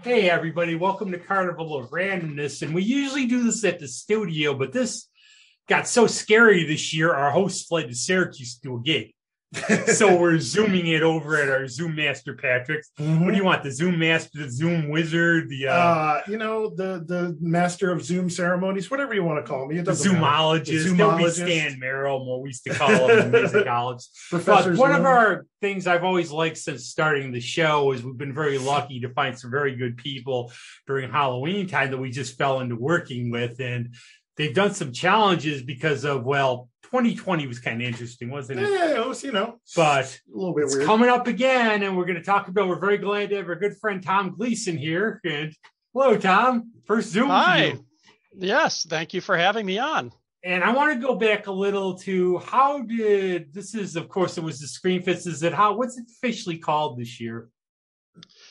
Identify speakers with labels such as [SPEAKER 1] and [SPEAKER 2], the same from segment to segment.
[SPEAKER 1] Hey everybody, welcome to Carnival of Randomness. And we usually do this at the studio, but this got so scary this year, our host fled to Syracuse to do a gig. So we're Zooming it over at our Zoom Master, Patrick. Mm-hmm. What do you want? The Zoom Master, the Zoom Wizard,
[SPEAKER 2] the Master of Zoom ceremonies, whatever you want to call me.
[SPEAKER 1] The Zoomologist. There'll be Stan Merrill, we used to call him in music college. But one of our things I've always liked since starting the show is we've been very lucky to find some very good people during Halloween time that we just fell into working with. And they've done some challenges because of, 2020 was kind of interesting, wasn't it?
[SPEAKER 2] Yeah, it was,
[SPEAKER 1] but
[SPEAKER 2] a little bit
[SPEAKER 1] it's
[SPEAKER 2] weird.
[SPEAKER 1] Coming up again, and we're going to talk about, we're very glad to have our good friend Tom Gleason here. And hello, Tom. First Zoom.
[SPEAKER 3] Hi. Yes, thank you for having me on.
[SPEAKER 1] And I want to go back a little to it was the Scream Fest. What's it officially called this year?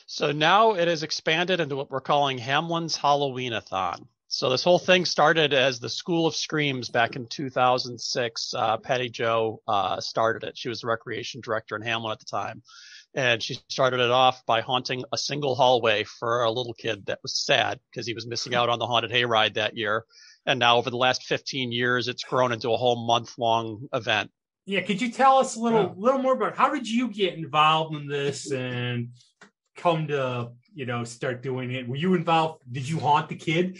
[SPEAKER 3] So now it has expanded into what we're calling Hamlin's Halloweenathon. So this whole thing started as the School of Screams back in 2006. Patty Jo started it. She was the recreation director in Hamlin at the time. And she started it off by haunting a single hallway for a little kid that was sad because he was missing out on the haunted hayride that year. And now over the last 15 years, it's grown into a whole month-long event.
[SPEAKER 1] Yeah, could you tell us a little more about how did you get involved in this and come to, start doing it? Were you involved? Did you haunt the kid?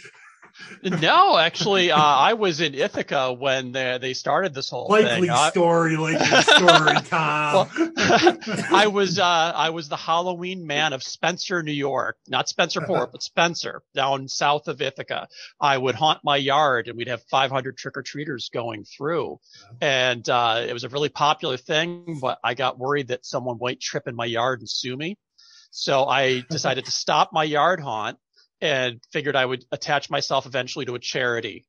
[SPEAKER 3] No, actually, I was in Ithaca when they started this whole thing.
[SPEAKER 1] Likely story, Tom.
[SPEAKER 3] I was the Halloween man of Spencer, New York, not Spencerport, but Spencer, down south of Ithaca. I would haunt my yard, and we'd have 500 trick-or-treaters going through, and it was a really popular thing. But I got worried that someone might trip in my yard and sue me, so I decided to stop my yard haunt. And figured I would attach myself eventually to a charity.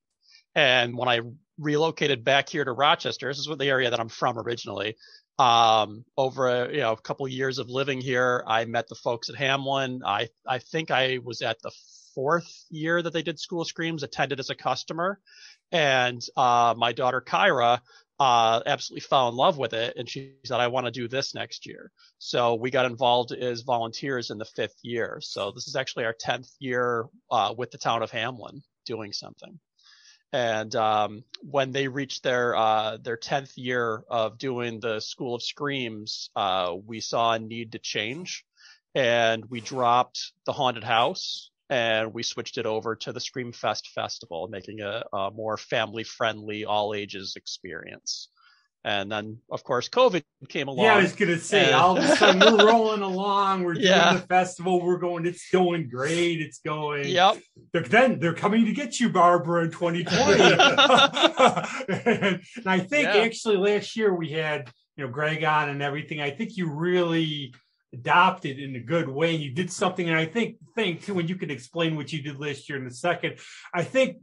[SPEAKER 3] And when I relocated back here to Rochester, this is the area that I'm from originally, over a couple of years of living here, I met the folks at Hamlin. I think I was at the 4th year that they did School of Screams, attended as a customer. And my daughter Kyra absolutely fell in love with it, and she said, I want to do this next year. So we got involved as volunteers in the 5th year. So this is actually our 10th year with the town of Hamlin doing something. And when they reached their 10th year of doing the School of Screams, we saw a need to change, and we dropped the haunted house. And we switched it over to the Scream Fest Festival, making a more family-friendly, all-ages experience. And then, of course, COVID came along.
[SPEAKER 1] Yeah, I was going to say, all of a sudden, we're rolling along. We're doing the festival. It's going great. It's going.
[SPEAKER 3] Yep.
[SPEAKER 1] They're coming to get you, Barbara, in 2020. and I think, actually, last year we had, Greg on and everything. I think you really adopted in a good way. You did something, and I think too, and you can explain what you did last year in a second. I think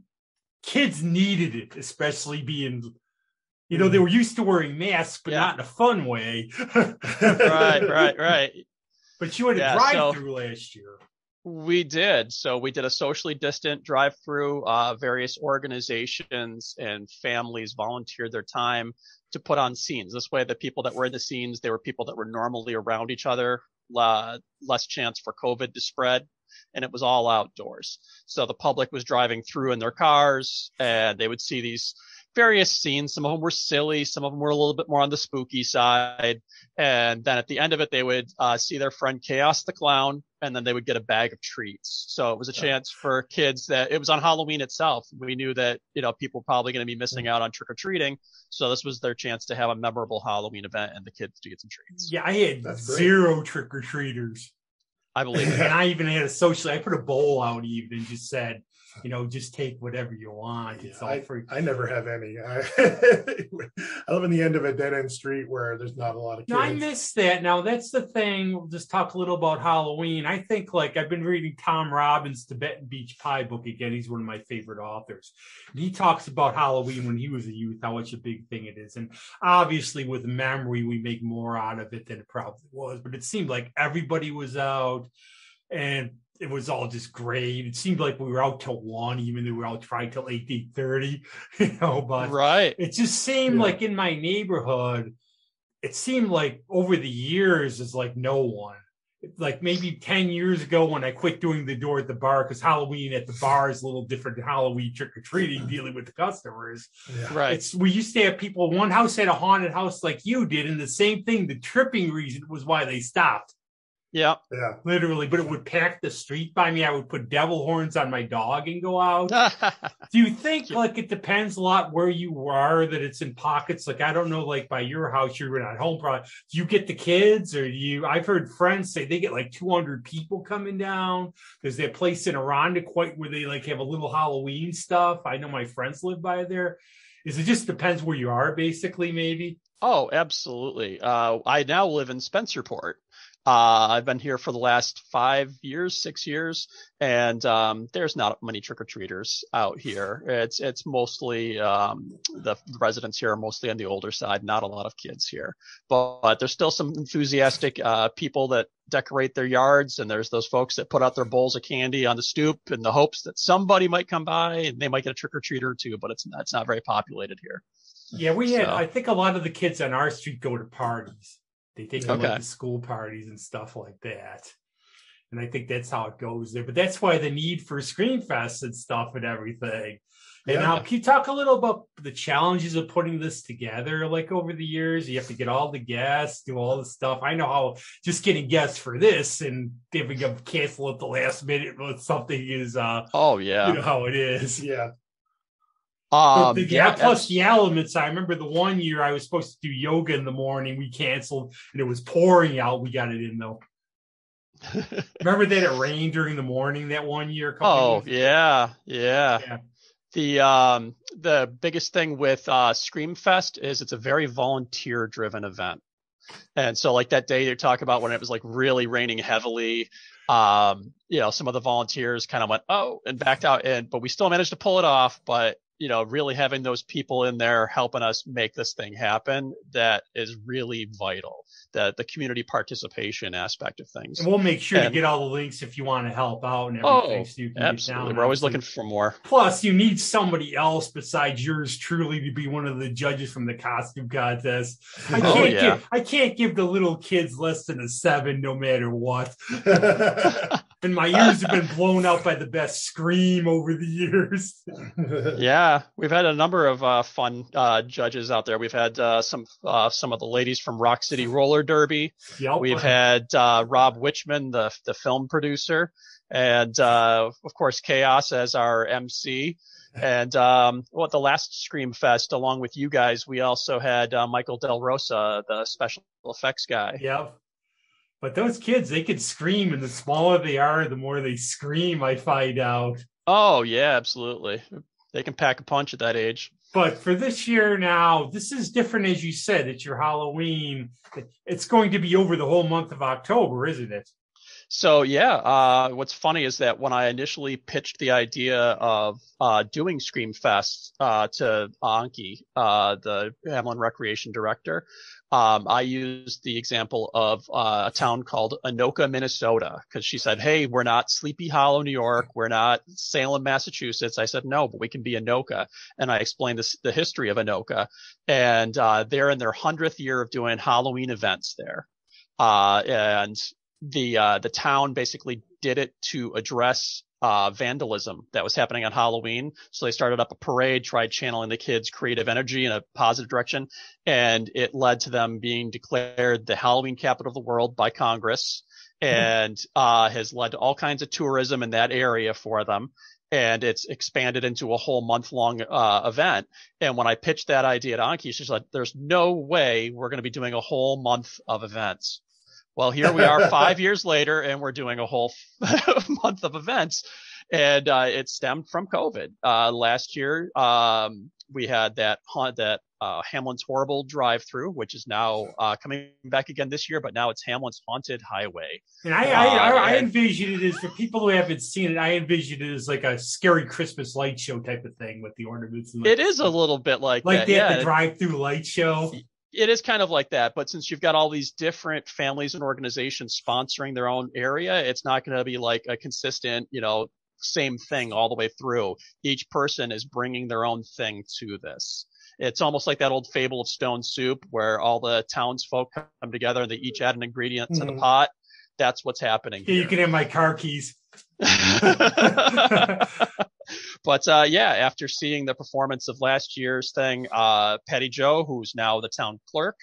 [SPEAKER 1] kids needed it, especially being, they were used to wearing masks, but not in a fun way.
[SPEAKER 3] Right.
[SPEAKER 1] But you had a drive-through last year.
[SPEAKER 3] We did. So we did a socially distant drive-through. Various organizations and families volunteered their time to put on scenes. This way, the people that were in the scenes, they were people that were normally around each other, less chance for COVID to spread, and it was all outdoors. So the public was driving through in their cars, and they would see these various scenes. Some of them were silly. Some of them were a little bit more on the spooky side. And then at the end of it, they would see their friend Chaos the Clown, and then they would get a bag of treats. So it was a chance for kids it was on Halloween itself. We knew that, people were probably going to be missing out on trick-or-treating. So this was their chance to have a memorable Halloween event and the kids to get some treats.
[SPEAKER 1] Yeah, I had zero trick-or-treaters.
[SPEAKER 3] I believe it.
[SPEAKER 1] And I even had I put a bowl out even and just said, just take whatever you want. It's all free.
[SPEAKER 2] I never have any. I live in the end of a dead-end street where there's not a lot of kids.
[SPEAKER 1] No, I miss that. Now, that's the thing. We'll just talk a little about Halloween. I think, I've been reading Tom Robbins' Tibetan Beach Pie book again. He's one of my favorite authors. And he talks about Halloween when he was a youth, how much a big thing it is. And obviously, with memory, we make more out of it than it probably was. But it seemed like everybody was out, and it was all just great. It seemed like we were out till 1, even though we were out trying till 8:30, but it just seemed like in my neighborhood, it seemed like over the years is like no one. like maybe 10 years ago when I quit doing the door at the bar, because Halloween at the bar is a little different than Halloween trick-or-treating, dealing with the customers.
[SPEAKER 2] Yeah.
[SPEAKER 3] Right.
[SPEAKER 1] We used to have people, one house had a haunted house like you did, and the same thing, the tripping reason was why they stopped.
[SPEAKER 3] Yeah.
[SPEAKER 2] Yeah.
[SPEAKER 1] Literally, but it would pack the street by me. I would put devil horns on my dog and go out. Do you think like it depends a lot where you are, that it's in pockets? Like, I don't know, like by your house, you're not home. Probably. Do you get the kids, or I've heard friends say they get like 200 people coming down. There's that place in Irondequoit where they like have a little Halloween stuff. I know my friends live by there. It just depends where you are, basically, maybe?
[SPEAKER 3] Oh, absolutely. I now live in Spencerport. I've been here for the last 6 years, and there's not many trick-or-treaters out here. It's mostly the residents here are mostly on the older side, not a lot of kids here. But there's still some enthusiastic people that decorate their yards, and there's those folks that put out their bowls of candy on the stoop in the hopes that somebody might come by and they might get a trick-or-treater or two, but it's not very populated here.
[SPEAKER 1] Yeah, I think a lot of the kids on our street go to parties. They take them like to school parties and stuff like that. And I think that's how it goes there. But that's why the need for Scream Fest and stuff and everything. And now, can you talk a little about the challenges of putting this together, like over the years? You have to get all the guests, do all the stuff. I know how just getting guests for this and having them cancel at the last minute with something is, you know how it is.
[SPEAKER 2] Yeah.
[SPEAKER 1] Plus the elements. I remember the one year I was supposed to do yoga in the morning. We canceled, and it was pouring out. We got it in though. Remember that it rained during the morning that one year?
[SPEAKER 3] Yeah. The biggest thing with Scream Fest is it's a very volunteer driven event. And so like that day you talk about when it was like really raining heavily, some of the volunteers kind of went, and backed out, but we still managed to pull it off. But really having those people in there helping us make this thing happen, that is really vital. The community participation aspect of things.
[SPEAKER 1] And we'll make sure to get all the links if you want to help out and everything. So you can
[SPEAKER 3] absolutely.
[SPEAKER 1] Get down.
[SPEAKER 3] We're always looking for more.
[SPEAKER 1] Plus, you need somebody else besides yours truly to be one of the judges from the costume contest. I can't give the little kids less than a 7 no matter what. And my ears have been blown out by the best Scream over the years.
[SPEAKER 3] Yeah, we've had a number of fun judges out there. We've had some of the ladies from Rock City Roller Derby.
[SPEAKER 1] Yep.
[SPEAKER 3] We've had Rob Witchman, the film producer, and of course Chaos as our MC. And at the last Scream Fest, along with you guys, we also had Michael Del Rosa, the special effects guy.
[SPEAKER 1] Yep. But those kids, they could scream, and the smaller they are, the more they scream, I find out.
[SPEAKER 3] Oh, yeah, absolutely. They can pack a punch at that age.
[SPEAKER 1] But for this year now, this is different, as you said. It's your Halloween. It's going to be over the whole month of October, isn't it?
[SPEAKER 3] So, what's funny is that when I initially pitched the idea of doing Scream Fest to Anki, the Hamlin Recreation Director, I used the example of a town called Anoka, Minnesota, because she said, hey, we're not Sleepy Hollow, New York. We're not Salem, Massachusetts. I said, no, but we can be Anoka. And I explained the history of Anoka. And they're in their 100th year of doing Halloween events there. And the town basically did it to address vandalism that was happening on Halloween. So they started up a parade, tried channeling the kids' creative energy in a positive direction, and it led to them being declared the Halloween capital of the world by Congress, and has led to all kinds of tourism in that area for them. And it's expanded into a whole month-long event. And when I pitched that idea to Anki, she's like, there's no way we're going to be doing a whole month of events. Well, here we are 5 years later, and we're doing a whole month of events, and it stemmed from COVID. Last year, we had that Hamlin's Horrible drive-through, which is now coming back again this year, but now it's Hamlin's Haunted Highway.
[SPEAKER 1] And I envision it as, for people who haven't seen it, I envision it as like a scary Christmas light show type of thing with the ornaments. And
[SPEAKER 3] it is a little bit like that.
[SPEAKER 1] The drive-through light show.
[SPEAKER 3] It is kind of like that, but since you've got all these different families and organizations sponsoring their own area, it's not going to be like a consistent, same thing all the way through. Each person is bringing their own thing to this. It's almost like that old fable of Stone Soup where all the townsfolk come together and they each add an ingredient to the pot. That's what's happening
[SPEAKER 1] Yeah,
[SPEAKER 3] here.
[SPEAKER 1] you can have my car keys.
[SPEAKER 3] But yeah, after seeing the performance of last year's thing, Patty Jo, who's now the town clerk,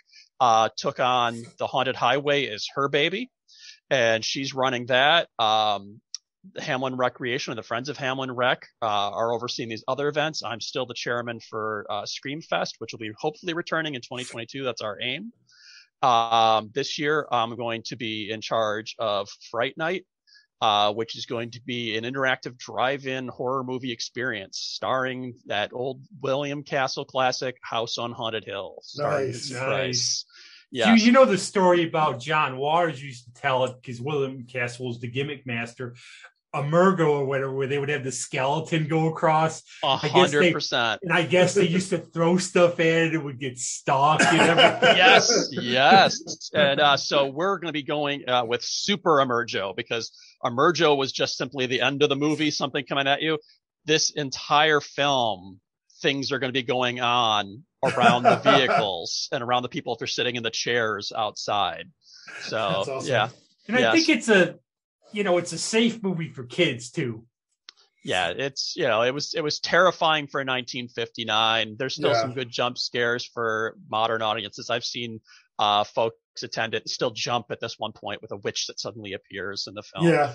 [SPEAKER 3] took on the Haunted Highway as her baby, and she's running that. The Hamlin Recreation and the Friends of Hamlin Rec are overseeing these other events. I'm still the chairman for Screamfest, which will be hopefully returning in 2022. That's our aim. This year, I'm going to be in charge of Fright Night, which is going to be an interactive drive-in horror movie experience starring that old William Castle classic, House on Haunted Hill.
[SPEAKER 1] Nice.
[SPEAKER 3] Yes.
[SPEAKER 1] You know the story about John Waters used to tell it because William Castle was the gimmick master. Emergo or whatever, where they would have the skeleton go across.
[SPEAKER 3] 100%.
[SPEAKER 1] And I guess they used to throw stuff at it. It would get stuck and everything.
[SPEAKER 3] Yes. And so we're going to be going with Super Emergo, because Emergo was just simply the end of the movie, something coming at you. This entire film, things are going to be going on around the vehicles and around the people if they're sitting in the chairs outside. So, awesome. Yeah.
[SPEAKER 1] And I think it's a safe movie for kids too.
[SPEAKER 3] Yeah, it's, it was terrifying for 1959. There's still some good jump scares for modern audiences. I've seen folks attend it still jump at this one point with a witch that suddenly appears in the film.
[SPEAKER 2] Yeah.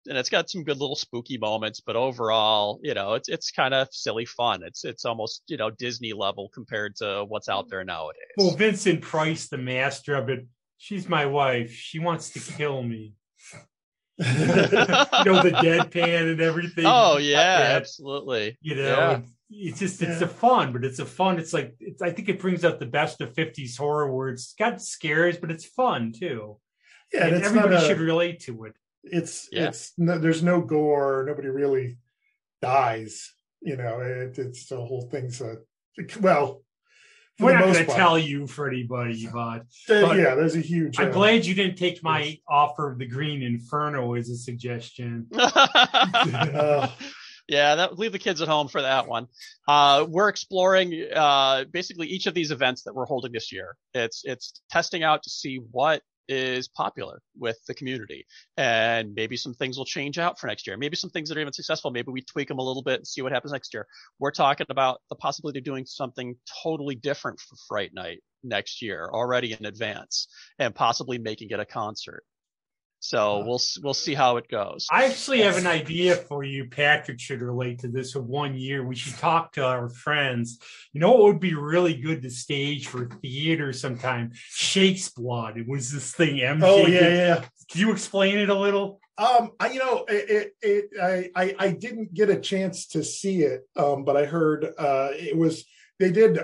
[SPEAKER 3] And it's got some good little spooky moments, but overall, it's kind of silly fun. It's almost, Disney level compared to what's out there nowadays.
[SPEAKER 1] Well, Vincent Price, the master of it, she's my wife. She wants to kill me. The deadpan and everything.
[SPEAKER 3] Oh yeah, absolutely.
[SPEAKER 1] It's a fun, but it's I think it brings out the best of 50s horror where it's got scares, but it's fun too. Yeah, and everybody should relate to it.
[SPEAKER 2] It's there's no gore. Nobody really dies. It's the whole thing's
[SPEAKER 1] we're not going to tell you for anybody, but
[SPEAKER 2] there's a huge.
[SPEAKER 1] I'm glad you didn't take my offer of the Green Inferno as a suggestion.
[SPEAKER 3] Leave the kids at home for that one. We're exploring basically each of these events that we're holding this year. It's testing out to see what is popular with the community, and maybe some things will change out for next year. Maybe some things that are even successful, maybe we tweak them a little bit and see what happens next year. We're talking about the possibility of doing something totally different for Fright Night next year already in advance, and possibly making it a concert. So we'll see how it goes.
[SPEAKER 1] I actually have an idea for you. Patrick should relate to this. Of 1 year, we should talk to our friends. What would be really good to stage for theater sometime? Shakes Blood. It was this thing. MJ.
[SPEAKER 2] Oh yeah.
[SPEAKER 1] Can you explain it a little?
[SPEAKER 2] I didn't get a chance to see it, but I heard they did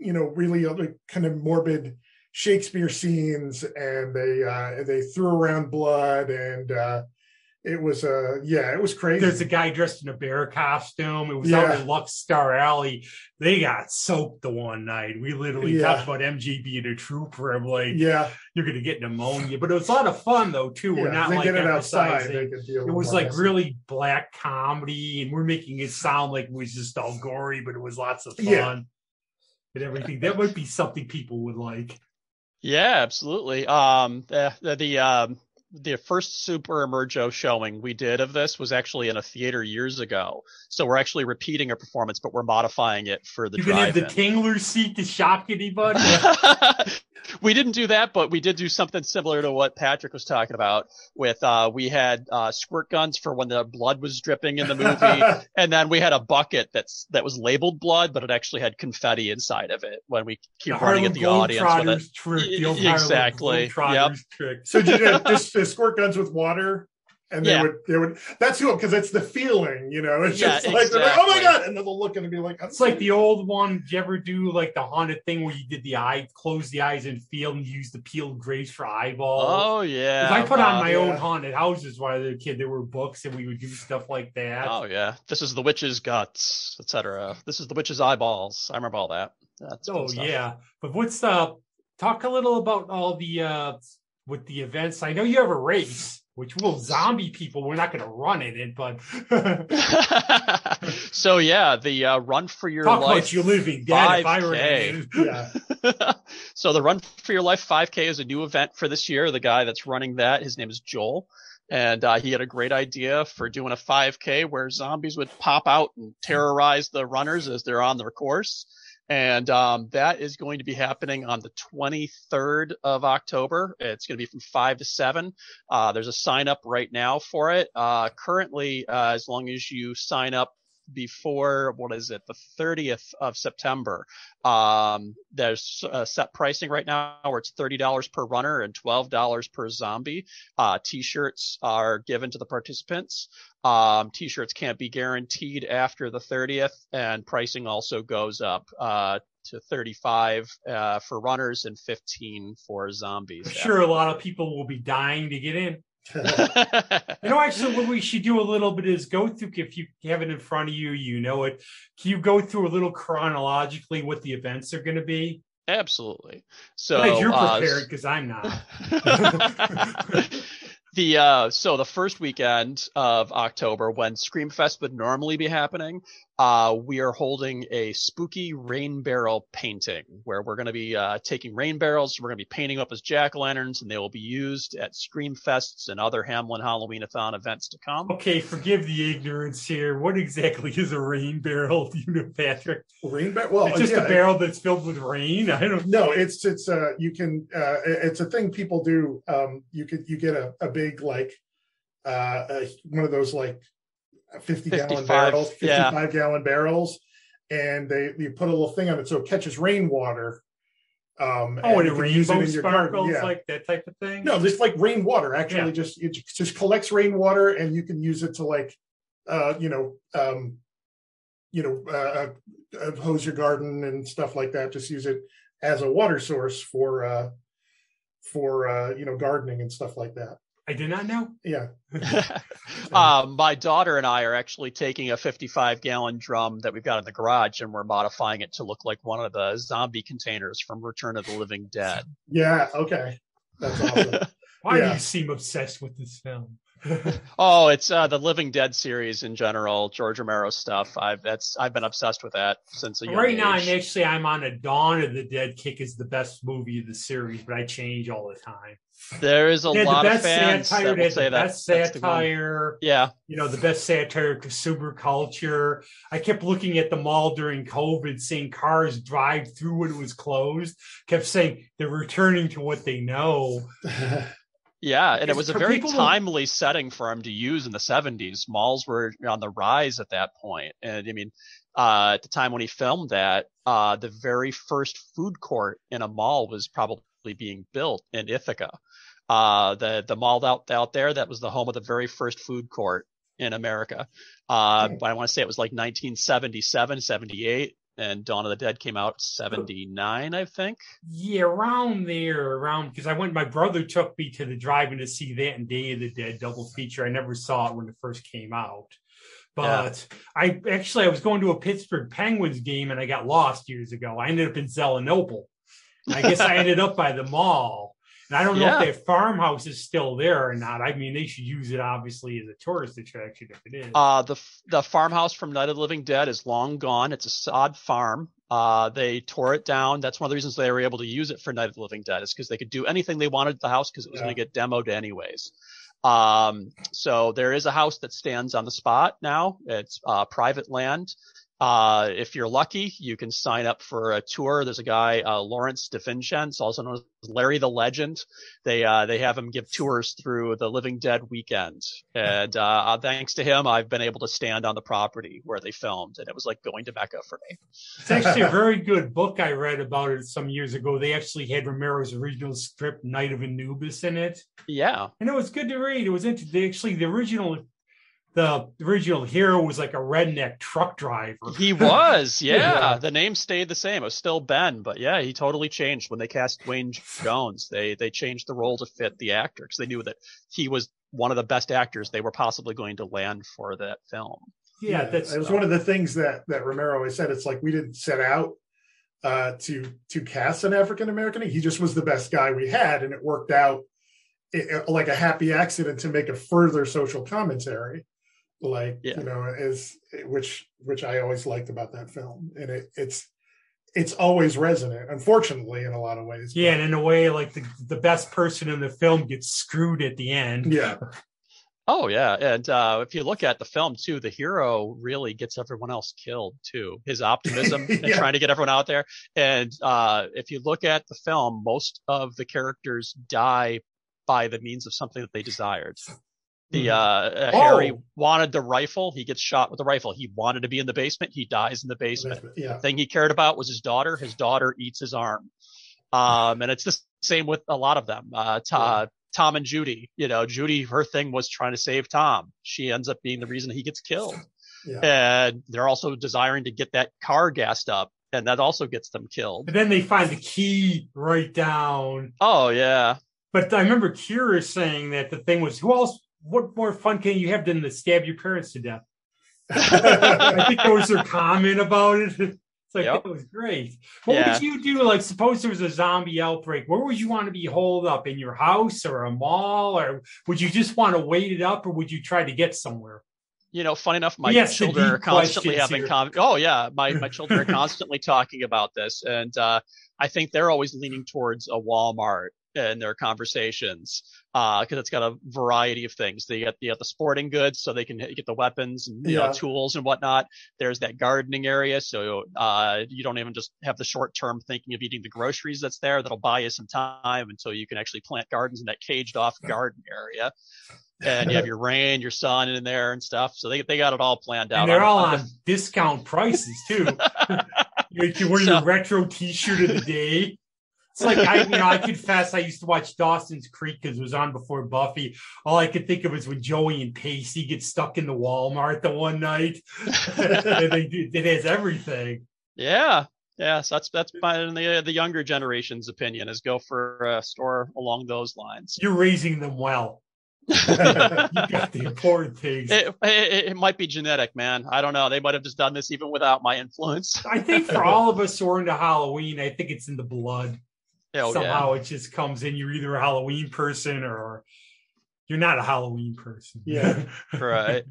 [SPEAKER 2] really kind of morbid Shakespeare scenes, and they threw around blood, and it was crazy.
[SPEAKER 1] There's a guy dressed in a bear costume. It was out in Lux Star Alley. They got soaked the one night. We literally talked about MJ being a trooper. I'm like, you're gonna get pneumonia. But it was a lot of fun though too. We're not like emphasizing. It was like really black comedy, and we're making it sound like it was just all gory, but it was lots of fun and everything. That might be something people would like.
[SPEAKER 3] Yeah, absolutely. The first Super Emergo showing we did of this was actually in a theater years ago. So we're actually repeating a performance, but we're modifying it for the drive-in.
[SPEAKER 1] You can have the Tingler seat to shock anybody.
[SPEAKER 3] We didn't do that, but we did do something similar to what Patrick was talking about with, we had squirt guns for when the blood was dripping in the movie. And then we had a bucket that was labeled blood, but it actually had confetti inside of it when we keep running at the audience with it.
[SPEAKER 1] Trick,
[SPEAKER 3] exactly. Yep.
[SPEAKER 2] Trick. So did you just squirt guns with water? And they would that's cool because it's the feeling, it's just like, exactly. Like, oh my God. And then they'll look and be like,
[SPEAKER 1] it's like the old one. Did you ever do like the haunted thing where you did close the eyes and feel and use the peeled grapes for eyeballs?
[SPEAKER 3] Oh, yeah.
[SPEAKER 1] I put on my own haunted houses while I was a kid. There were books and we would do stuff like that.
[SPEAKER 3] Oh, yeah. This is the witch's guts, etc. This is the witch's eyeballs. I remember all that. That's
[SPEAKER 1] yeah. But talk a little about all the, with the events. I know you have a race. which will zombie people. We're not going to run in it, but
[SPEAKER 3] so yeah, the Run for Your
[SPEAKER 1] talk
[SPEAKER 3] Life
[SPEAKER 1] about you living dead if I
[SPEAKER 3] 5K.
[SPEAKER 1] ran in it.
[SPEAKER 2] Yeah.
[SPEAKER 3] So the Run for Your Life 5K is a new event for this year. The guy that's running that, his name is Joel. And he had a great idea for doing a 5K where zombies would pop out and terrorize the runners as they're on their course. And that is going to be happening on the 23rd of October. It's going to be from 5 to 7. There's a sign up right now for it. Currently, as long as you sign up before, the 30th of September, there's set pricing right now where it's $30 per runner and $12 per zombie. T-shirts are given to the participants. T-shirts can't be guaranteed after the 30th, and pricing also goes up to $35 for runners and $15 for zombies.
[SPEAKER 1] I'm sure a lot of people will be dying to get in. Actually, what we should do a little bit is go through, if you have it in front of you, you know it. Can you go through a little chronologically what the events are going to be?
[SPEAKER 3] Absolutely. So
[SPEAKER 1] glad you're prepared, because I'm not.
[SPEAKER 3] So the first weekend of October, when Screamfest would normally be happening, we are holding a spooky rain barrel painting where we're going to be taking rain barrels. We're going to be painting up as jack-o'-lanterns, and they will be used at Screamfests and other Hamlin Halloweenathon events to come. Okay,
[SPEAKER 1] forgive the ignorance here. What exactly is a rain barrel? Do you know, Patrick?
[SPEAKER 2] Rain barrel? Well,
[SPEAKER 1] it's just a barrel that's filled with rain. I don't
[SPEAKER 2] know. No, it's you can it's a thing people do. You get a big one of those 50-gallon barrels, 55-gallon barrels, and you put a little thing on it so it catches rainwater.
[SPEAKER 1] And it rainbow sparkles, like that type of thing?
[SPEAKER 2] No, just like rainwater. Actually, it just collects rainwater, and you can use it to hose your garden and stuff like that. Just use it as a water source for gardening and stuff like that.
[SPEAKER 1] I did not know.
[SPEAKER 2] Yeah.
[SPEAKER 3] My daughter and I are actually taking a 55-gallon drum that we've got in the garage, and we're modifying it to look like one of the zombie containers from Return of the Living Dead.
[SPEAKER 2] Yeah. Okay. That's awesome.
[SPEAKER 1] Why do you seem obsessed with this film?
[SPEAKER 3] Oh, it's the Living Dead series in general, George Romero's stuff. I've been obsessed with that since a young age.
[SPEAKER 1] Right now, I'm on a Dawn of the Dead kick is the best movie of the series, but I change all the time.
[SPEAKER 3] There is a lot of fans that will say that.
[SPEAKER 1] Best satire.
[SPEAKER 3] Yeah.
[SPEAKER 1] The best satire of consumer culture. I kept looking at the mall during COVID, seeing cars drive through when it was closed. Kept saying they're returning to what they know.
[SPEAKER 3] Yeah, and it was a very timely setting for him to use in the 70s. Malls were on the rise at that point. And at the time when he filmed that, the very first food court in a mall was probably being built in Ithaca. The mall out there, that was the home of the very first food court in America. I want to say it was like 1977, 78. And Dawn of the Dead came out 79, I think.
[SPEAKER 1] Yeah, around there, because my brother took me to the drive-in to see that and Day of the Dead double feature. I never saw it when it first came out. But I was going to a Pittsburgh Penguins game and I got lost years ago. I ended up in Zelenople. I guess I ended up by the mall. And I don't know if that farmhouse is still there or not. I mean, they should use it, obviously, as a tourist attraction if it is.
[SPEAKER 3] The farmhouse from Night of the Living Dead is long gone. It's a sod farm. They tore it down. That's one of the reasons they were able to use it for Night of the Living Dead, is because they could do anything they wanted at the house because it was going to get demoed anyways. So there is a house that stands on the spot now. It's private land. If you're lucky, you can sign up for a tour. There's a guy, Lawrence DeVincenzo, also known as Larry the Legend. They have him give tours through the Living Dead weekend. And, thanks to him, I've been able to stand on the property where they filmed, and it was like going to Mecca for me.
[SPEAKER 1] It's actually a very good book. I read about it some years ago. They actually had Romero's original script, Night of Anubis, in it.
[SPEAKER 3] Yeah.
[SPEAKER 1] And it was good to read. It was interesting. Actually, the original hero was like a redneck truck driver.
[SPEAKER 3] He was, yeah. The name stayed the same. It was still Ben, but yeah, he totally changed when they cast Dwayne Jones. They changed the role to fit the actor because they knew that he was one of the best actors they were possibly going to land for that film.
[SPEAKER 2] Yeah, it was one of the things that Romero always said. It's like we didn't set out to cast an African American. He just was the best guy we had, and it worked out like a happy accident to make a further social commentary, like as which I always liked about that film, and it's always resonant, unfortunately, in a lot of ways.
[SPEAKER 1] Yeah, and in a way, like the best person in the film gets screwed at the end.
[SPEAKER 2] Yeah.
[SPEAKER 3] Oh, yeah. And if you look at the film, too, the hero really gets everyone else killed, too. His optimism and trying to get everyone out there. And if you look at the film, most of the characters die by the means of something that they desired. Harry wanted the rifle. He gets shot with the rifle. He wanted to be in the basement. He dies in the basement. The thing he cared about was his daughter. His daughter eats his arm. And it's the same with a lot of them. Tom and Judy, Judy, her thing was trying to save Tom. She ends up being the reason he gets killed. Yeah. And they're also desiring to get that car gassed up, and that also gets them killed.
[SPEAKER 1] And then they find the key right down.
[SPEAKER 3] Oh, yeah.
[SPEAKER 1] But I remember Kira saying that the thing was, what more fun can you have than to stab your parents to death? I think that was her comment about it. It's like, That was great. What would you do? Like, suppose there was a zombie outbreak. Where would you want to be holed up? In your house or a mall? Or would you just want to wait it up, or would you try to get somewhere?
[SPEAKER 3] Funny enough, my children are constantly having my children are constantly talking about this. And I think they're always leaning towards a Walmart in their conversations, because it's got a variety of things. They get the sporting goods, so they can get the weapons and tools and whatnot. There's that gardening area, so you don't even just have the short term thinking of eating the groceries that's there. That'll buy you some time until you can actually plant gardens in that caged off garden area. And you have your rain, your sun in there and stuff. So they got it all planned out.
[SPEAKER 1] And they're all on discount prices too. You can wear your retro T-shirt of the day. It's like I confess I used to watch Dawson's Creek because it was on before Buffy. All I could think of is when Joey and Pacey get stuck in the Walmart the one night. And it has everything.
[SPEAKER 3] Yeah. Yeah, so that's the younger generation's opinion, is go for a store along those lines.
[SPEAKER 1] You're raising them well. You got the important things.
[SPEAKER 3] It might be genetic, man. I don't know. They might have just done this even without my influence.
[SPEAKER 1] I think for all of us who are into Halloween, I think it's in the blood. Somehow it just comes in. You're either a Halloween person or you're not a Halloween person.
[SPEAKER 2] Yeah,
[SPEAKER 3] right.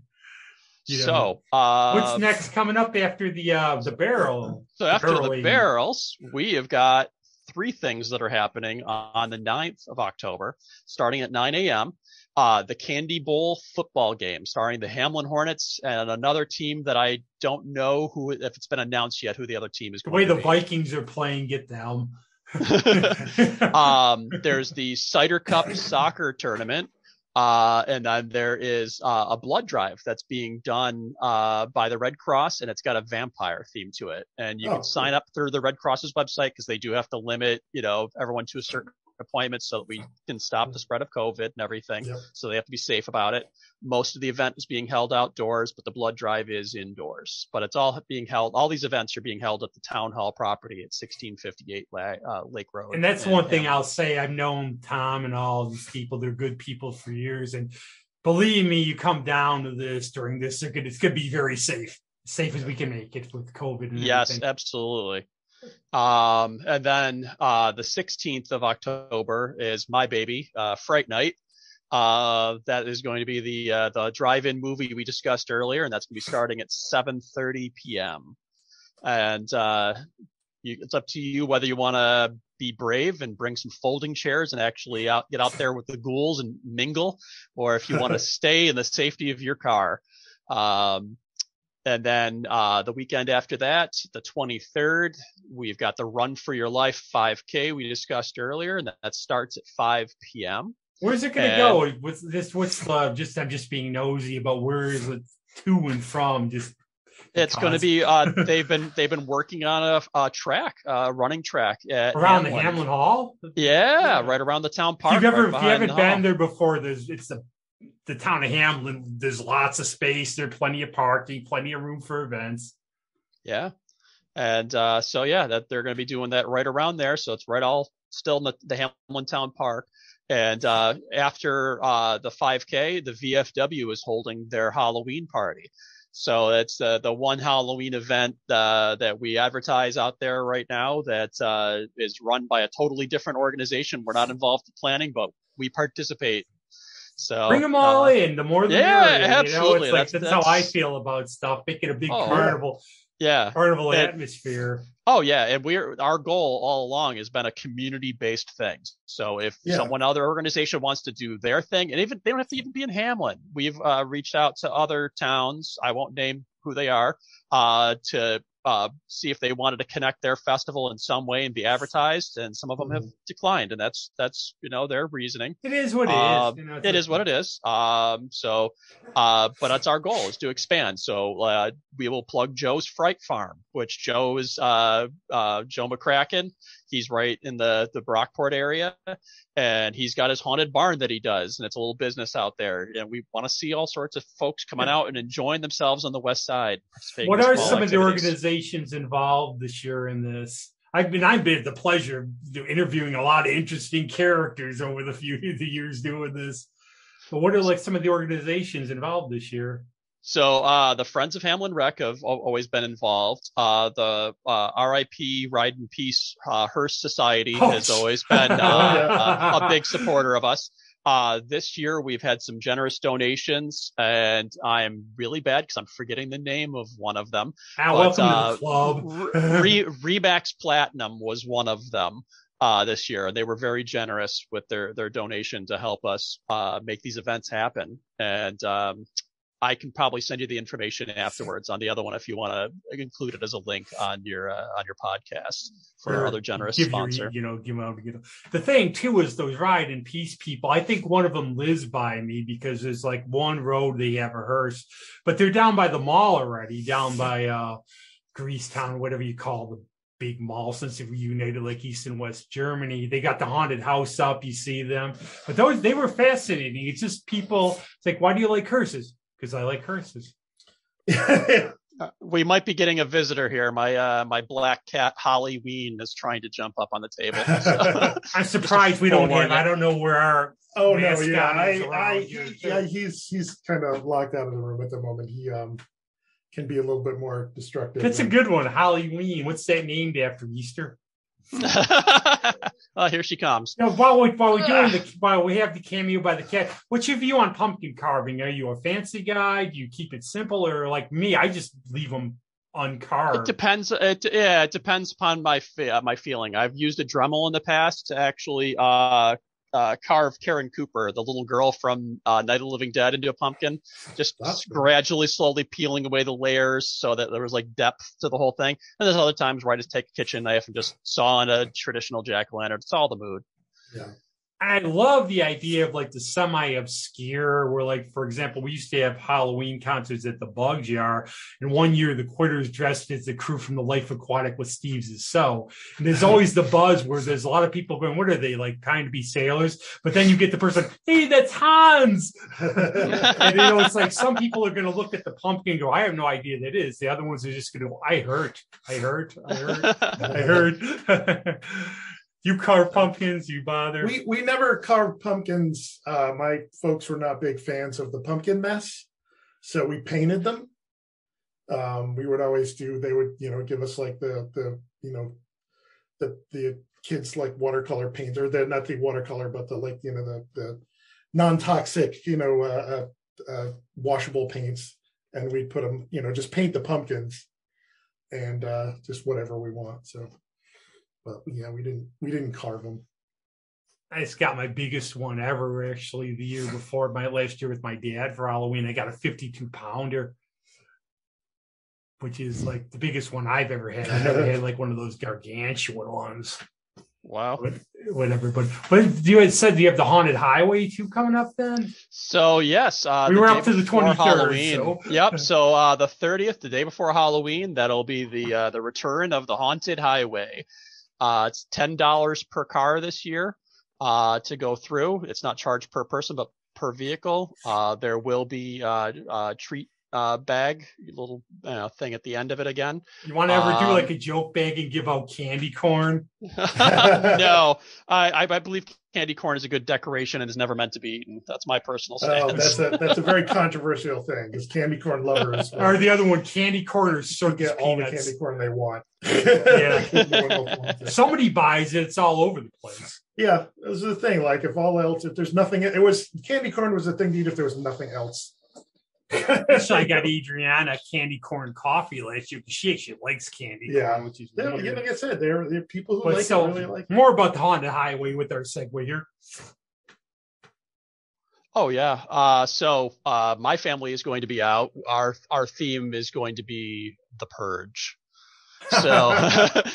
[SPEAKER 1] So, what's next coming up after the barrel?
[SPEAKER 3] So after the barrels, we have got 3 things that are happening on the 9th of October, starting at 9 a.m. The Candy Bowl football game, starring the Hamlin Hornets and another team that I don't know if it's been announced yet, who the other team is going to be.
[SPEAKER 1] The way the Vikings are playing, get them.
[SPEAKER 3] There's the Cider Cup soccer tournament. And then there is a blood drive that's being done by the Red Cross, and it's got a vampire theme to it. And you can sign up through the Red Cross's website, because they do have to limit, everyone to a certain appointment so that we can stop the spread of COVID and everything. Yep. So they have to be safe about it. Most of the event is being held outdoors, but the blood drive is indoors. But it's all being held. All these events are being held at the town hall property at 1658 Lake Road.
[SPEAKER 1] And that's one thing I'll say. I've known Tom and all these people. They're good people for years. And believe me, you come down to this during this circuit, it's going to be very safe as we can make it with COVID. And everything.
[SPEAKER 3] Absolutely. And then the 16th of October is my baby, Fright Night. That is going to be the drive-in movie we discussed earlier, and that's going to be starting at 7:30 p.m. And it's up to you whether you want to be brave and bring some folding chairs and actually get out there with the ghouls and mingle, or if you want to stay in the safety of your car. And then the weekend after that, the 23rd, we've got the Run for Your Life 5K we discussed earlier, and that starts at 5 p.m.
[SPEAKER 1] Where's it going to go? I'm just being nosy about where is it to and from?
[SPEAKER 3] It's going to be. They've been working on a track, running track
[SPEAKER 1] around the Hamlin Hall.
[SPEAKER 3] Yeah, right around the town park.
[SPEAKER 1] If you haven't been there before, it's the town of Hamlin. There's lots of space. There's plenty of parking, plenty of room for events.
[SPEAKER 3] Yeah, and that they're going to be doing that right around there. So it's right all still in the Hamlin Town Park. And after the 5K, the VFW is holding their Halloween party. So it's the one Halloween event that we advertise out there right now that is run by a totally different organization. We're not involved in planning, but we participate. So
[SPEAKER 1] bring them all in. The more the merrier.
[SPEAKER 3] Absolutely.
[SPEAKER 1] It's like that's how I feel about stuff. Make it a big carnival.
[SPEAKER 3] Yeah.
[SPEAKER 1] Carnival atmosphere.
[SPEAKER 3] Oh yeah, and our goal all along has been a community-based thing. So if other organization wants to do their thing, and even they don't have to even be in Hamlin, we've reached out to other towns. I won't name who they are, to see if they wanted to connect their festival in some way and be advertised, and some of them have declined, and that's their reasoning.
[SPEAKER 1] It is what it is.
[SPEAKER 3] It is what it is. But that's our goal, is to expand. So we will plug Joe's Fright Farm, which Joe is Joe McCracken. He's right in the Brockport area, and he's got his haunted barn that he does, and it's a little business out there. And we want to see all sorts of folks coming out and enjoying themselves on the west side.
[SPEAKER 1] What are some of the organizations involved this year in this? I've had the pleasure of interviewing a lot of interesting characters over the years doing this. But what are some of the organizations involved this year?
[SPEAKER 3] So the Friends of Hamlin Rec have always been involved. The RIP Ride in Peace Hearst Society has always been a big supporter of us. This year we've had some generous donations, and I'm really bad because I'm forgetting the name of one of them.
[SPEAKER 1] Welcome to the club.
[SPEAKER 3] Remax Platinum was one of them this year, and they were very generous with their donation to help us make these events happen. And I can probably send you the information afterwards on the other one if you want to include it as a link on your podcast for our other generous sponsor.
[SPEAKER 1] The thing too is those Ride in Peace people. I think one of them lives by me because there's one road they have rehearsed, but they're down by the mall already, down by Greasetown, whatever you call the big mall since they reunited East and West Germany. They got the haunted house up. You see them, but they were fascinating. It's just people. It's why do you like hearses? Because I like hearses.
[SPEAKER 3] We might be getting a visitor here. My black cat Halloween is trying to jump up on the table. So.
[SPEAKER 1] I'm surprised we don't have. I don't know where our.
[SPEAKER 2] Oh no! Yeah, he's kind of locked out of the room at the moment. He can be a little bit more destructive.
[SPEAKER 1] That's a good one. Halloween. What's that named after? Easter.
[SPEAKER 3] Oh, here she comes.
[SPEAKER 1] While we have the cameo by the cat, what's your view on pumpkin carving? Are you a fancy guy? Do you keep it simple, or like me, I just leave them uncarved?
[SPEAKER 3] It depends. It depends upon my feeling. I've used a Dremel in the past to actually carve Karen Cooper, the little girl from Night of the Living Dead, into a pumpkin, just gradually, slowly peeling away the layers so that there was depth to the whole thing. And there's other times where I just take a kitchen knife and just saw in a traditional jack-o'-lantern. It's all the mood.
[SPEAKER 2] Yeah.
[SPEAKER 1] I love the idea of the semi-obscure where for example, we used to have Halloween concerts at the Bug Jar, and one year the Quitters dressed as the crew from the Life Aquatic with Steve's Is So. And there's always the buzz where there's a lot of people going, what are they, trying to be sailors? But then you get the person, hey, that's Hans! And it's some people are going to look at the pumpkin and go, I have no idea that is. The other ones are just going to go, I hurt. You carve pumpkins, you bother?
[SPEAKER 2] We never carved pumpkins. My folks were not big fans of the pumpkin mess, so we painted them. We would always they would, give us the kids watercolor paint, or they're not the watercolor, but the non-toxic, washable paints, and we'd put them, just paint the pumpkins and just whatever we want. So. But yeah, we didn't carve them.
[SPEAKER 1] I just got my biggest one ever, actually, the year before, last year with my dad for Halloween. I got a 52-pounder, which is the biggest one I've ever had. I never had one of those gargantuan ones.
[SPEAKER 3] Wow.
[SPEAKER 1] But whatever. But you had said you have the Haunted Highway too coming up then?
[SPEAKER 3] So yes,
[SPEAKER 1] we were up to the 23rd.
[SPEAKER 3] Halloween.
[SPEAKER 1] So.
[SPEAKER 3] Yep. So the 30th, the day before Halloween, that'll be the return of the Haunted Highway. It's $10 per car this year to go through. It's not charged per person, but per vehicle. There will be treat bag, little thing at the end of it again.
[SPEAKER 1] You want to ever do like a joke bag and give out candy corn?
[SPEAKER 3] No, I believe candy corn is a good decoration and is never meant to be eaten. That's my personal stance.
[SPEAKER 2] That's a very controversial thing, because candy corn lovers
[SPEAKER 1] or the other one, candy corn or so
[SPEAKER 2] get all the candy corn they want.
[SPEAKER 1] Yeah. Somebody buys it, it's all over the place.
[SPEAKER 2] Yeah, this is the thing. Like, if there's nothing, candy corn was the thing to eat if there was nothing else.
[SPEAKER 1] So I got Adriana candy corn coffee last year. She actually likes candy corn, which is
[SPEAKER 2] like I said, there are people who really like it.
[SPEAKER 1] More about the Haunted Highway with our segue here.
[SPEAKER 3] Oh yeah. So my family is going to be out. Our theme is going to be The Purge. So,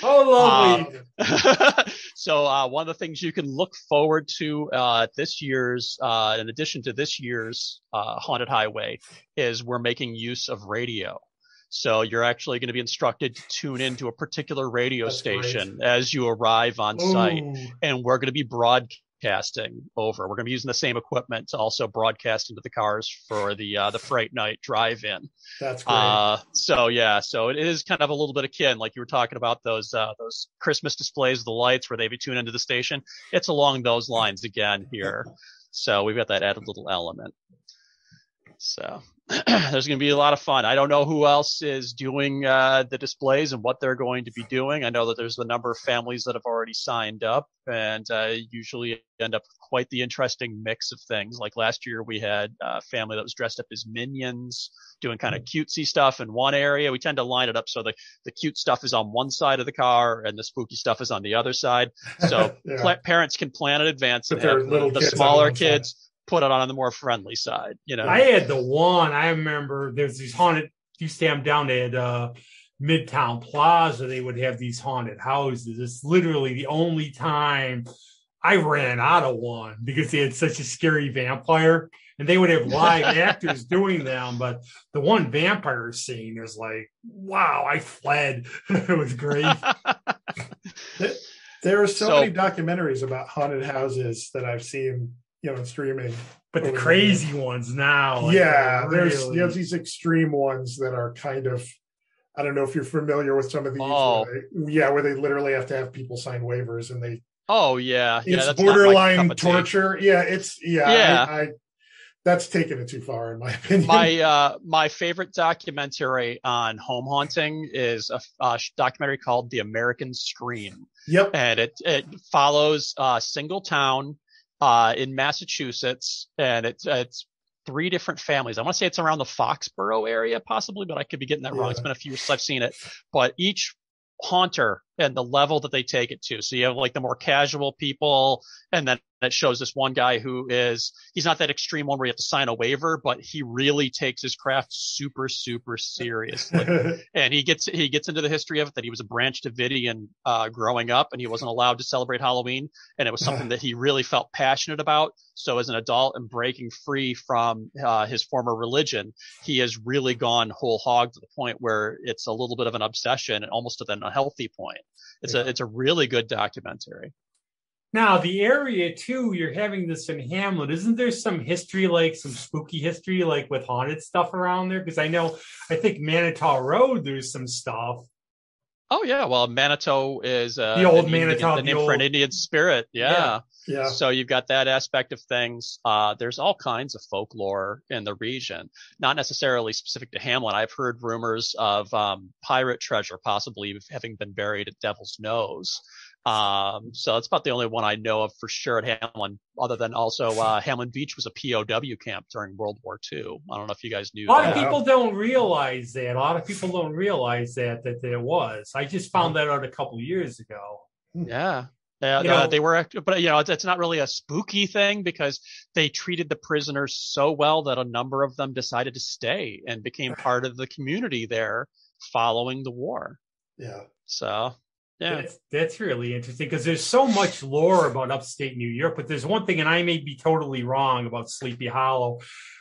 [SPEAKER 1] lovely.
[SPEAKER 3] So one of the things you can look forward to this year's, in addition to this year's Haunted Highway, is we're making use of radio. So you're actually going to be instructed to tune into a particular radio station as you arrive on site, and we're going to be broadcasting over. We're going to be using the same equipment to also broadcast into the cars for the Fright Night drive-in.
[SPEAKER 2] That's great.
[SPEAKER 3] So it is kind of a little bit akin, like you were talking about those Christmas displays of the lights where they be tuned into the station. It's along those lines again here. So we've got that added little element. So there's going to be a lot of fun. I don't know who else is doing the displays and what they're going to be doing. I know that there's a number of families that have already signed up, and usually end up with quite the interesting mix of things. Like last year, we had a family that was dressed up as minions, doing kind of cutesy stuff in one area. We tend to line it up so the cute stuff is on one side of the car and the spooky stuff is on the other side. So parents can plan in advance and have the smaller kids put it on the more friendly side,
[SPEAKER 1] I had the one. I remember there's these haunted. You stand down at Midtown Plaza. They would have these haunted houses. It's literally the only time I ran out of one because they had such a scary vampire, and they would have live actors doing them. But the one vampire scene is like, wow! I fled. It was great.
[SPEAKER 2] There are so many documentaries about haunted houses that I've seen, in streaming.
[SPEAKER 1] But the crazy ones now.
[SPEAKER 2] There's these extreme ones that are kind of, I don't know if you're familiar with some of these. Where they literally have to have people sign waivers, and they.
[SPEAKER 3] Oh yeah,
[SPEAKER 2] it's
[SPEAKER 3] that's
[SPEAKER 2] borderline torture. That's taking it too far, in my opinion.
[SPEAKER 3] My favorite documentary on home haunting is a documentary called The American Scream.
[SPEAKER 2] Yep,
[SPEAKER 3] and it follows a single town in Massachusetts, and it's 3 different families. I want to say it's around the Foxborough area, possibly, but I could be getting that wrong. It's been a few years since I've seen it. But each haunter and the level that they take it to. So you have like the more casual people, and then it shows this one guy he's not that extreme one where you have to sign a waiver, but he really takes his craft super, super seriously. And he gets into the history of it, that he was a Branch Davidian growing up, and he wasn't allowed to celebrate Halloween. And it was something that he really felt passionate about. So as an adult and breaking free from his former religion, he has really gone whole hog to the point where it's a little bit of an obsession, and almost to an unhealthy point. It's a really good documentary.
[SPEAKER 1] Now, the area, too, you're having this in Hamlin. Isn't there some history, like some spooky history, like with haunted stuff around there? Because I think Manitou Road, there's some stuff.
[SPEAKER 3] Oh, yeah. Well, Manitou is
[SPEAKER 1] the old Manitou,
[SPEAKER 3] the name for an Indian spirit. Yeah. So you've got that aspect of things. There's all kinds of folklore in the region, not necessarily specific to Hamlin. I've heard rumors of pirate treasure possibly having been buried at Devil's Nose. So that's about the only one I know of for sure at Hamlin, other than also Hamlin Beach was a POW camp during World War II. I don't know if you guys knew that.
[SPEAKER 1] A lot of people don't realize that. That it was. I just found that out a couple of years ago.
[SPEAKER 3] Yeah. They were, but it's not really a spooky thing, because they treated the prisoners so well that a number of them decided to stay and became part of the community there following the war.
[SPEAKER 2] Yeah.
[SPEAKER 3] So. Yeah,
[SPEAKER 1] that's really interesting, because there's so much lore about upstate New York, but there's one thing, and I may be totally wrong about Sleepy Hollow.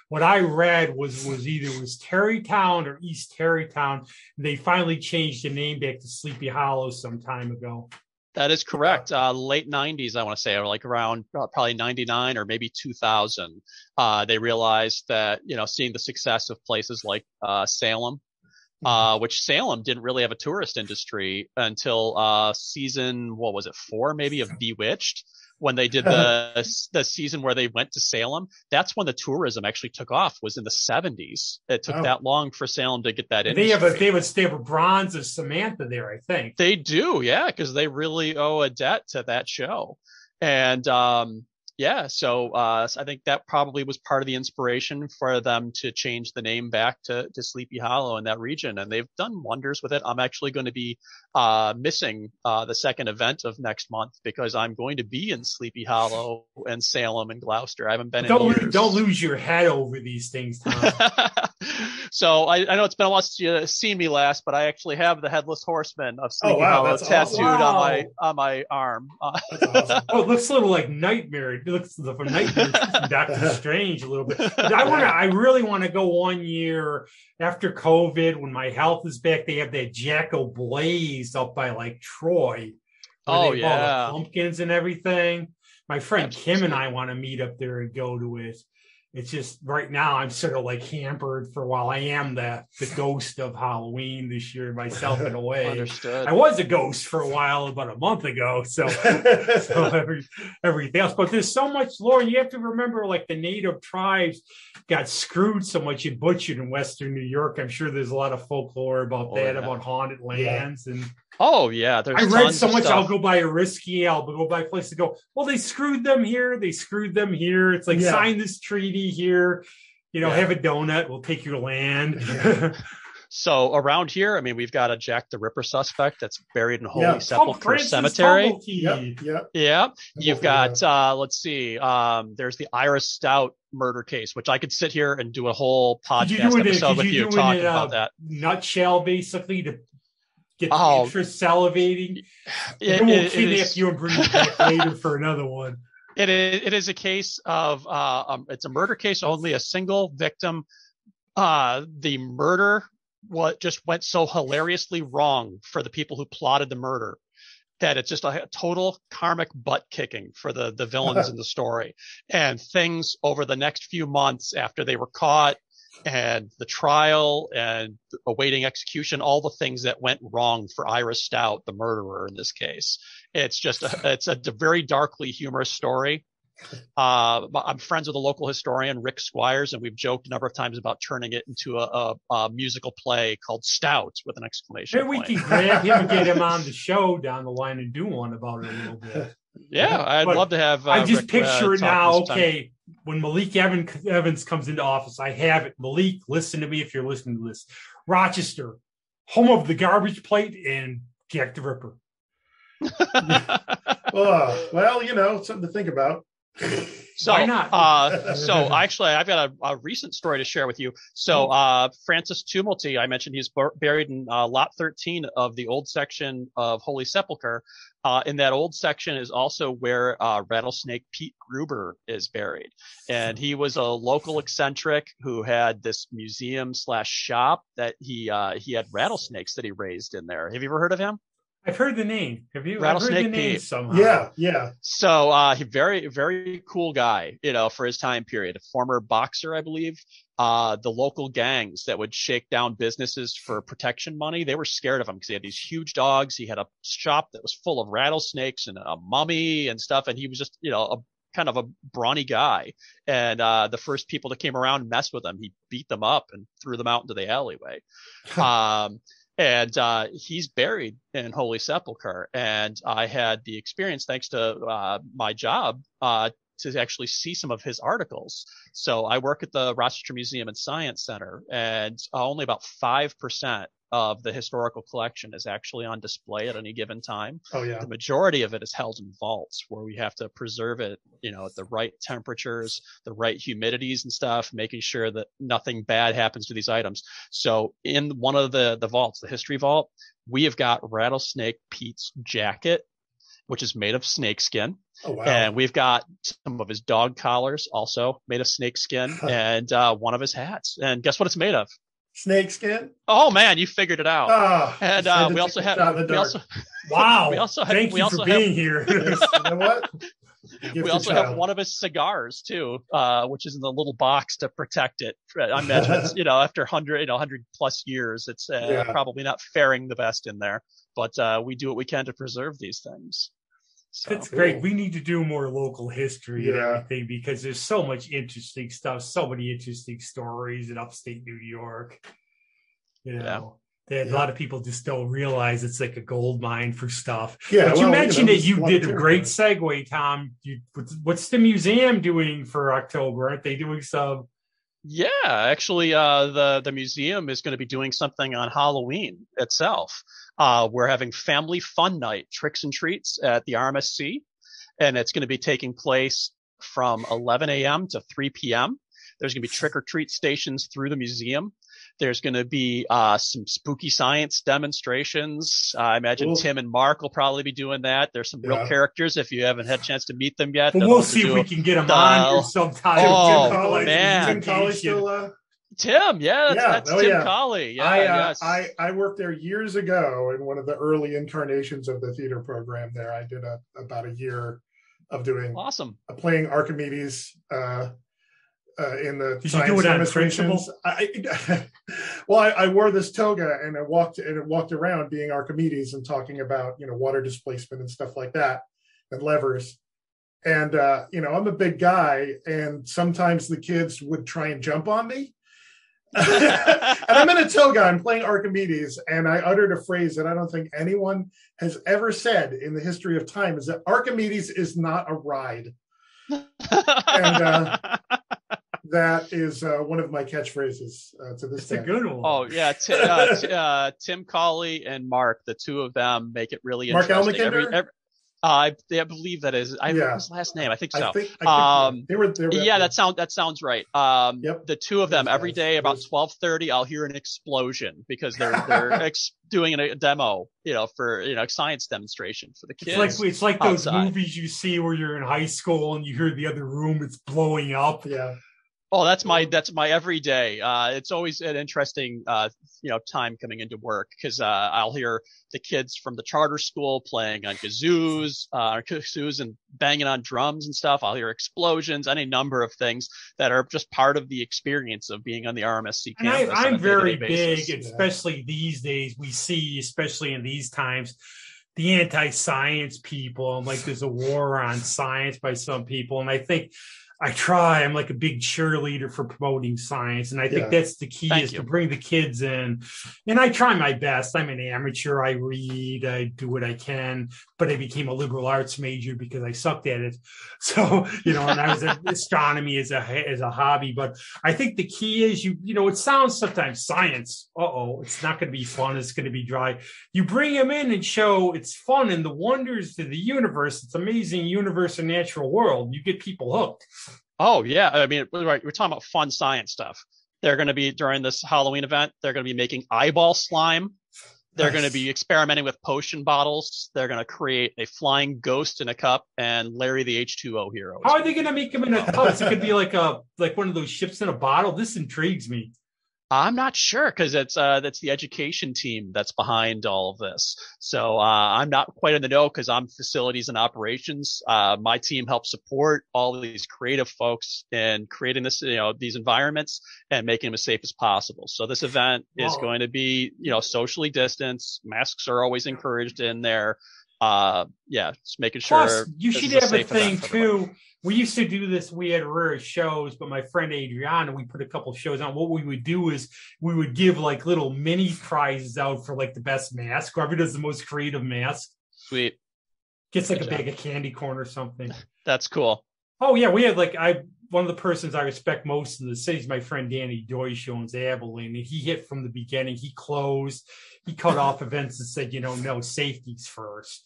[SPEAKER 1] What I read was either it was Terrytown or East Terrytown. They finally changed the name back to Sleepy Hollow some time ago.
[SPEAKER 3] That is correct. Late 90s, I want to say, or like around probably 99 or maybe 2000. They realized that, seeing the success of places like Salem, which Salem didn't really have a tourist industry until season, what was it, 4 maybe of Bewitched, when they did the season where they went to Salem. That's when the tourism actually took off, was in the 70s. It took that long for Salem to get that industry.
[SPEAKER 1] They have a bronze of Samantha there, I think.
[SPEAKER 3] They do, yeah, because they really owe a debt to that show. And so I think that probably was part of the inspiration for them to change the name back to Sleepy Hollow in that region. And they've done wonders with it. I'm actually going to be missing the second event of next month because I'm going to be in Sleepy Hollow and Salem and Gloucester. I haven't been in years.
[SPEAKER 1] Don't lose your head over these things, Tom.
[SPEAKER 3] So I know it's been a while since you've seen me last, but I actually have the Headless Horseman of Sleepy Hollow tattooed on my arm.
[SPEAKER 2] That's awesome.
[SPEAKER 1] Oh, it looks a little like Nightmare. It looks like Nightmare Doctor Strange a little bit. But I really want to go 1 year after COVID when my health is back. They have that Jack-O Blaze up by like Troy. All the pumpkins and everything. My friend Kim and I want to meet up there and go to it. It's just right now I'm sort of like hampered for a while. I am the ghost of Halloween this year myself in a way.
[SPEAKER 3] Understood.
[SPEAKER 1] I was a ghost for a while about a month ago. So everything else. But there's so much lore. And you have to remember, like, the native tribes got screwed so much and butchered in Western New York. I'm sure there's a lot of folklore about about haunted lands. And
[SPEAKER 3] there's
[SPEAKER 1] I read so much. I'll go by a risky. I'll go by a place to go, well, they screwed them here. They screwed them here. It's like, sign this treaty here, have a donut. We'll take your land.
[SPEAKER 3] Yeah. So around here, I mean, we've got a Jack the Ripper suspect that's buried in Holy Sepulchre Cemetery. Yeah. You've got, let's see, there's the Iris Stout murder case, which I could sit here and do a whole podcast episode with you talking about that.
[SPEAKER 1] Nutshell, basically, to get the interest salivating. We'll kidnap you and bring you back later for another one.
[SPEAKER 3] It is a case of it's a murder case, only a single victim. The murder just went so hilariously wrong for the people who plotted the murder that it's just a total karmic butt kicking for the villains in the story. And things over the next few months after they were caught, and the trial and awaiting execution, all the things that went wrong for Iris Stout, the murderer in this case. It's just it's a very darkly humorous story. I'm friends with a local historian, Rick Squires, and we've joked a number of times about turning it into a musical play called Stout with an exclamation point.
[SPEAKER 1] Maybe we can grab him and get him on the show down the line and do one about it a little bit.
[SPEAKER 3] Yeah, I'd love to have.
[SPEAKER 1] I just picture it now. Okay, when Malik Evans comes into office, I have it. Malik, listen to me if you're listening to this. Rochester, home of the garbage plate and Jack the Ripper.
[SPEAKER 2] Well, something to think about.
[SPEAKER 3] So,
[SPEAKER 1] why not?
[SPEAKER 3] So actually, I've got a recent story to share with you. So, Francis Tumulty, I mentioned he's buried in lot 13 of the old section of Holy Sepulchre. In that old section is also where Rattlesnake Pete Gruber is buried. And he was a local eccentric who had this museum/shop that he had rattlesnakes that he raised in there. Have you ever heard of him?
[SPEAKER 1] I've heard the name. Have you?
[SPEAKER 3] Rattlesnake Pete.
[SPEAKER 2] Somehow. Yeah.
[SPEAKER 3] So he very, very cool guy, for his time period. A former boxer, I believe. The local gangs that would shake down businesses for protection money, they were scared of him because he had these huge dogs. He had a shop that was full of rattlesnakes and a mummy and stuff. And he was just, a kind of a brawny guy. And the first people that came around and messed with him, he beat them up and threw them out into the alleyway. And he's buried in Holy Sepulchre. And I had the experience, thanks to my job, to actually see some of his articles. So I work at the Rochester Museum and Science Center, and only about 5% of the historical collection is actually on display at any given time.
[SPEAKER 2] Oh, yeah.
[SPEAKER 3] The majority of it is held in vaults where we have to preserve it, at the right temperatures, the right humidities and stuff, making sure that nothing bad happens to these items. So in one of the vaults, the history vault, we have got Rattlesnake Pete's jacket, which is made of snakeskin.
[SPEAKER 2] Oh, wow.
[SPEAKER 3] And we've got some of his dog collars also made of snakeskin and one of his hats. And guess what it's made of?
[SPEAKER 2] Snakeskin.
[SPEAKER 3] Oh man, you figured it out. And we also have
[SPEAKER 1] wow.
[SPEAKER 3] Thank
[SPEAKER 1] you for being here.
[SPEAKER 2] You know what?
[SPEAKER 3] We also have one of his cigars too, which is in the little box to protect it. I imagine it's, after 100 plus years, it's probably not faring the best in there, but we do what we can to preserve these things. So.
[SPEAKER 1] That's great. We need to do more local history and everything, because there's so much interesting stuff, so many interesting stories in upstate New York. That a lot of people just don't realize it's like a gold mine for stuff. Yeah, but you mentioned that you did a great segue, Tom. What's the museum doing for October? Aren't they doing some?
[SPEAKER 3] Yeah, actually, the museum is going to be doing something on Halloween itself. We're having family fun night, tricks and treats at the RMSC, and it's going to be taking place from 11 a.m. to 3 p.m. There's going to be trick or treat stations through the museum. There's going to be some spooky science demonstrations. I imagine Tim and Mark will probably be doing that. There's some real characters if you haven't had a chance to meet them yet.
[SPEAKER 1] Well, we'll see if we can get them on sometime.
[SPEAKER 3] Oh, man.
[SPEAKER 2] Tim Colley still...
[SPEAKER 3] Tim, that's Tim Colley. Yeah,
[SPEAKER 2] I worked there years ago in one of the early incarnations of the theater program there. I did about a year of doing playing Archimedes in the
[SPEAKER 1] Did science you do it
[SPEAKER 2] demonstrations. I wore this toga and I walked around being Archimedes and talking about water displacement and stuff like that and levers. And I'm a big guy, and sometimes the kids would try and jump on me. And I'm in a toga, I'm playing Archimedes, and I uttered a phrase that I don't think anyone has ever said in the history of time, is that Archimedes is not a ride. And that is one of my catchphrases to this day.
[SPEAKER 1] It's a good one.
[SPEAKER 3] Oh yeah, Tim Colley and Mark, the two of them make it really interesting.
[SPEAKER 2] Mark
[SPEAKER 3] I believe that is. I forget his last name. I think so.
[SPEAKER 2] I think they were
[SPEAKER 3] that sounds right. The two of them every day about 12:30, I'll hear an explosion because they're doing a demo, for science demonstration for the kids.
[SPEAKER 1] It's like those movies you see where you're in high school and you hear the other room, it's blowing up.
[SPEAKER 2] Yeah.
[SPEAKER 3] Oh, that's my everyday. It's always an interesting, time coming into work because I'll hear the kids from the charter school playing on kazoos and banging on drums and stuff. I'll hear explosions, any number of things that are just part of the experience of being on the RMSC campus.
[SPEAKER 1] And I'm very big, especially these days. We see, especially in these times, the anti-science people, and like there's a war on science by some people, and I think. I'm like a big cheerleader for promoting science. And I think that's the key to bring the kids in. And I try my best. I'm an amateur. I read, I do what I can, but I became a liberal arts major because I sucked at it. So, and I was at astronomy as a hobby, but I think the key is it sounds sometimes science. It's not going to be fun. It's going to be dry. You bring them in and show it's fun and the wonders of the universe. It's amazing universe and natural world. You get people hooked.
[SPEAKER 3] Oh, yeah. I mean, we're talking about fun science stuff. They're going to be, during this Halloween event, they're going to be making eyeball slime. They're going to be experimenting with potion bottles. They're going to create a flying ghost in a cup and Larry the H2O hero.
[SPEAKER 1] How are they going to make them in a cup? It could be like one of those ships in a bottle. This intrigues me.
[SPEAKER 3] I'm not sure because that's the education team that's behind all of this. So I'm not quite in the know because I'm facilities and operations. My team helps support all of these creative folks in creating this, these environments and making them as safe as possible. So this event is going to be, socially distanced. Masks are always encouraged in there. Just making sure.
[SPEAKER 1] Plus, you should have a thing too. We used to do this. We had rare shows, but my friend Adriana, we put a couple shows on. What we would do is we would give like little mini prizes out for like the best mask. Whoever does the most creative mask.
[SPEAKER 3] Sweet.
[SPEAKER 1] Gets like a bag of candy corn or something.
[SPEAKER 3] That's cool.
[SPEAKER 1] Oh yeah, we had one of the persons I respect most in the city is my friend Danny Deutsch owns Abilene, and he hit from the beginning. He closed, he cut off events and said, no, safety's first.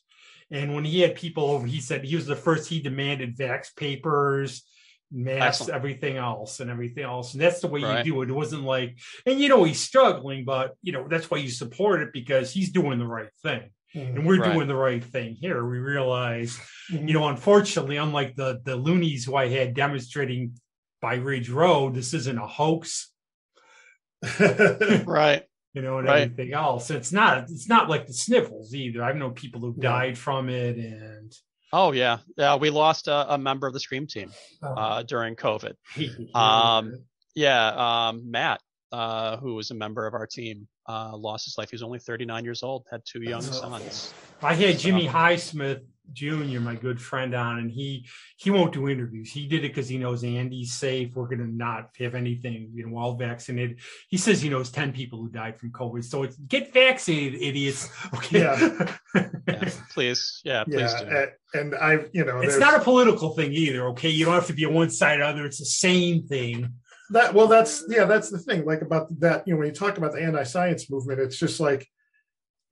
[SPEAKER 1] And when he had people over, he said he was the first. He demanded vax papers, masks, everything else. And that's the way you do it. It wasn't like, and he's struggling, but that's why you support it because he's doing the right thing. And we're doing the right thing here. We realize, unfortunately, unlike the loonies who I had demonstrating by Ridge Road, this isn't a hoax.
[SPEAKER 3] Right.
[SPEAKER 1] And
[SPEAKER 3] Right.
[SPEAKER 1] everything else. It's not like the sniffles either. I've known people who died from it, and
[SPEAKER 3] Oh yeah. Yeah. We lost a member of the Scream team, during COVID. Matt, who was a member of our team, lost his life. He was only 39 years old, had two young sons.
[SPEAKER 1] I had Jimmy Highsmith Jr., my good friend, on, and he won't do interviews. He did it because he knows Andy's safe. We're going to not have anything, all vaccinated. He says he knows 10 people who died from COVID. So it's get vaccinated, idiots. Okay.
[SPEAKER 3] Yeah, please. Yeah, please do.
[SPEAKER 2] And
[SPEAKER 1] it's not a political thing either. Okay. You don't have to be on one side or other. It's a sane thing.
[SPEAKER 2] That's the thing. Like about that, when you talk about the anti-science movement, it's just like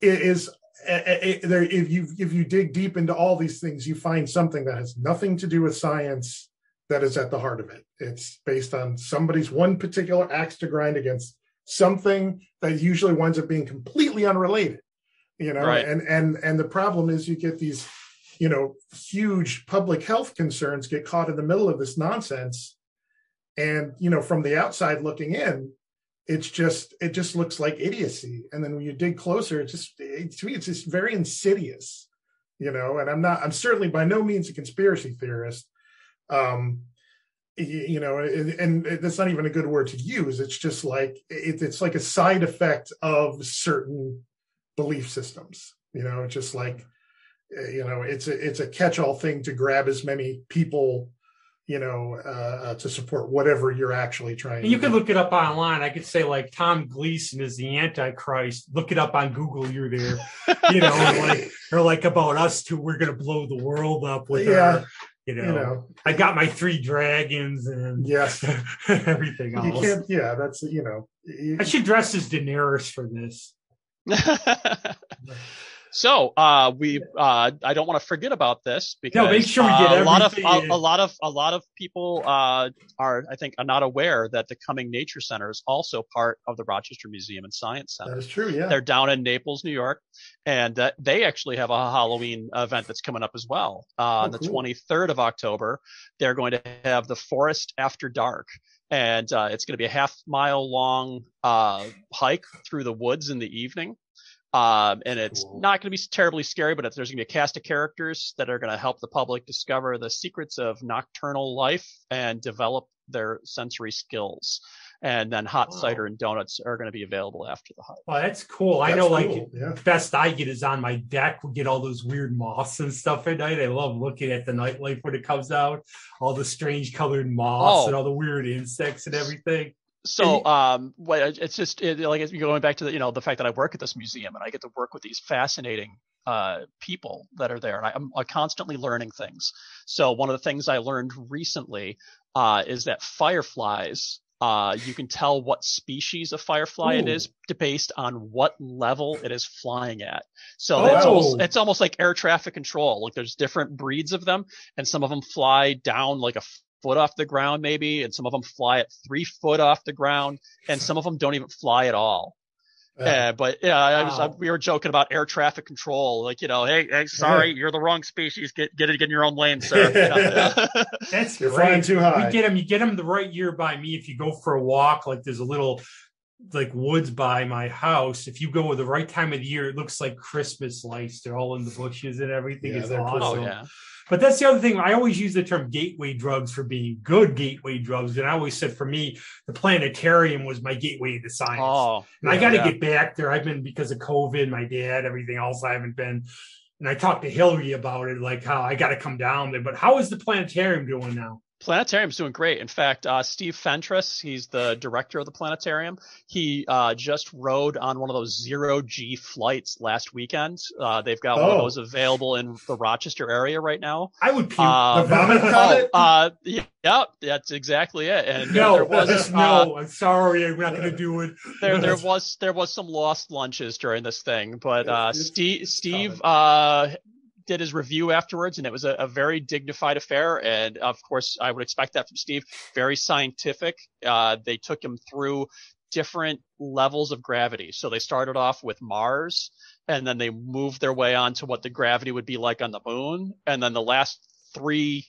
[SPEAKER 2] it is. If you dig deep into all these things, you find something that has nothing to do with science that is at the heart of it. It's based on somebody's one particular axe to grind against something that usually winds up being completely unrelated.
[SPEAKER 3] Right.
[SPEAKER 2] And the problem is you get these, huge public health concerns get caught in the middle of this nonsense. And, from the outside looking in, it just looks like idiocy. And then when you dig closer, to me, it's just very insidious, and I'm certainly by no means a conspiracy theorist. And that's not even a good word to use. It's just like, it's like a side effect of certain belief systems, it's just like, it's a catch-all thing to grab as many people to support whatever you're actually trying to do.
[SPEAKER 1] You can look it up online. I could say like Tom Gleason is the Antichrist. Look it up on Google. You're there, or like about us two, we're going to blow the world up with our, I got my 3 dragons and
[SPEAKER 2] yes,
[SPEAKER 1] everything else.
[SPEAKER 2] You can't, that's,
[SPEAKER 1] I should dress as Daenerys for this.
[SPEAKER 3] So I don't want to forget about this because
[SPEAKER 1] make sure we get
[SPEAKER 3] a lot of people are, I think, are not aware that the Cumming Nature Center is also part of the Rochester Museum and Science Center.
[SPEAKER 2] That is true. Yeah,
[SPEAKER 3] they're down in Naples, New York, and they actually have a Halloween event that's coming up as well. On the 23rd of October, they're going to have the Forest After Dark. And it's going to be a half-mile long hike through the woods in the evening. And it's not going to be terribly scary, but there's going to be a cast of characters that are going to help the public discover the secrets of nocturnal life and develop their sensory skills. And then hot cider and donuts are going to be available after the hike.
[SPEAKER 1] Well, that's cool. I know, the best I get is on my deck. We get all those weird moths and stuff at night. I love looking at the nightlife when it comes out, all the strange colored moths and all the weird insects and everything.
[SPEAKER 3] So, it's just like going back to the fact that I work at this museum and I get to work with these fascinating people that are there, and I'm constantly learning things. So one of the things I learned recently is that fireflies, you can tell what species of firefly it is based on what level it is flying at. So it's almost like air traffic control. Like there's different breeds of them, and some of them fly down like a foot off the ground maybe, and some of them fly at 3 foot off the ground, and some of them don't even fly at all. We were joking about air traffic control, like, hey, sorry, you're the wrong species. Get in your own lane, sir.
[SPEAKER 1] That's
[SPEAKER 2] you're flying too high.
[SPEAKER 1] You get them the right year by me. If you go for a walk, like there's a little like woods by my house. If you go with the right time of the year, it looks like Christmas lights. They're all in the bushes and everything. It's awesome.
[SPEAKER 3] Oh, yeah.
[SPEAKER 1] But that's the other thing. I always use the term gateway drugs for being good gateway drugs. And I always said for me, the planetarium was my gateway to science. I got to get back there. I've been, because of COVID, my dad, everything else, I haven't been. And I talked to Hillary about it, like how I got to come down there. But how is the planetarium doing now?
[SPEAKER 3] Planetarium's doing great. In fact, Steve Fentress, he's the director of the planetarium. He just rode on one of those 0G flights last weekend. They've got one of those available in the Rochester area right now.
[SPEAKER 1] I would puke. The vomit
[SPEAKER 3] yeah, that's exactly it. And
[SPEAKER 1] I'm sorry, I'm not going to do it.
[SPEAKER 3] There was some lost lunches during this thing, but Steve did his review afterwards, and it was a very dignified affair. And of course, I would expect that from Steve. Very scientific. They took him through different levels of gravity. So they started off with Mars, and then they moved their way on to what the gravity would be like on the moon. And then the last 3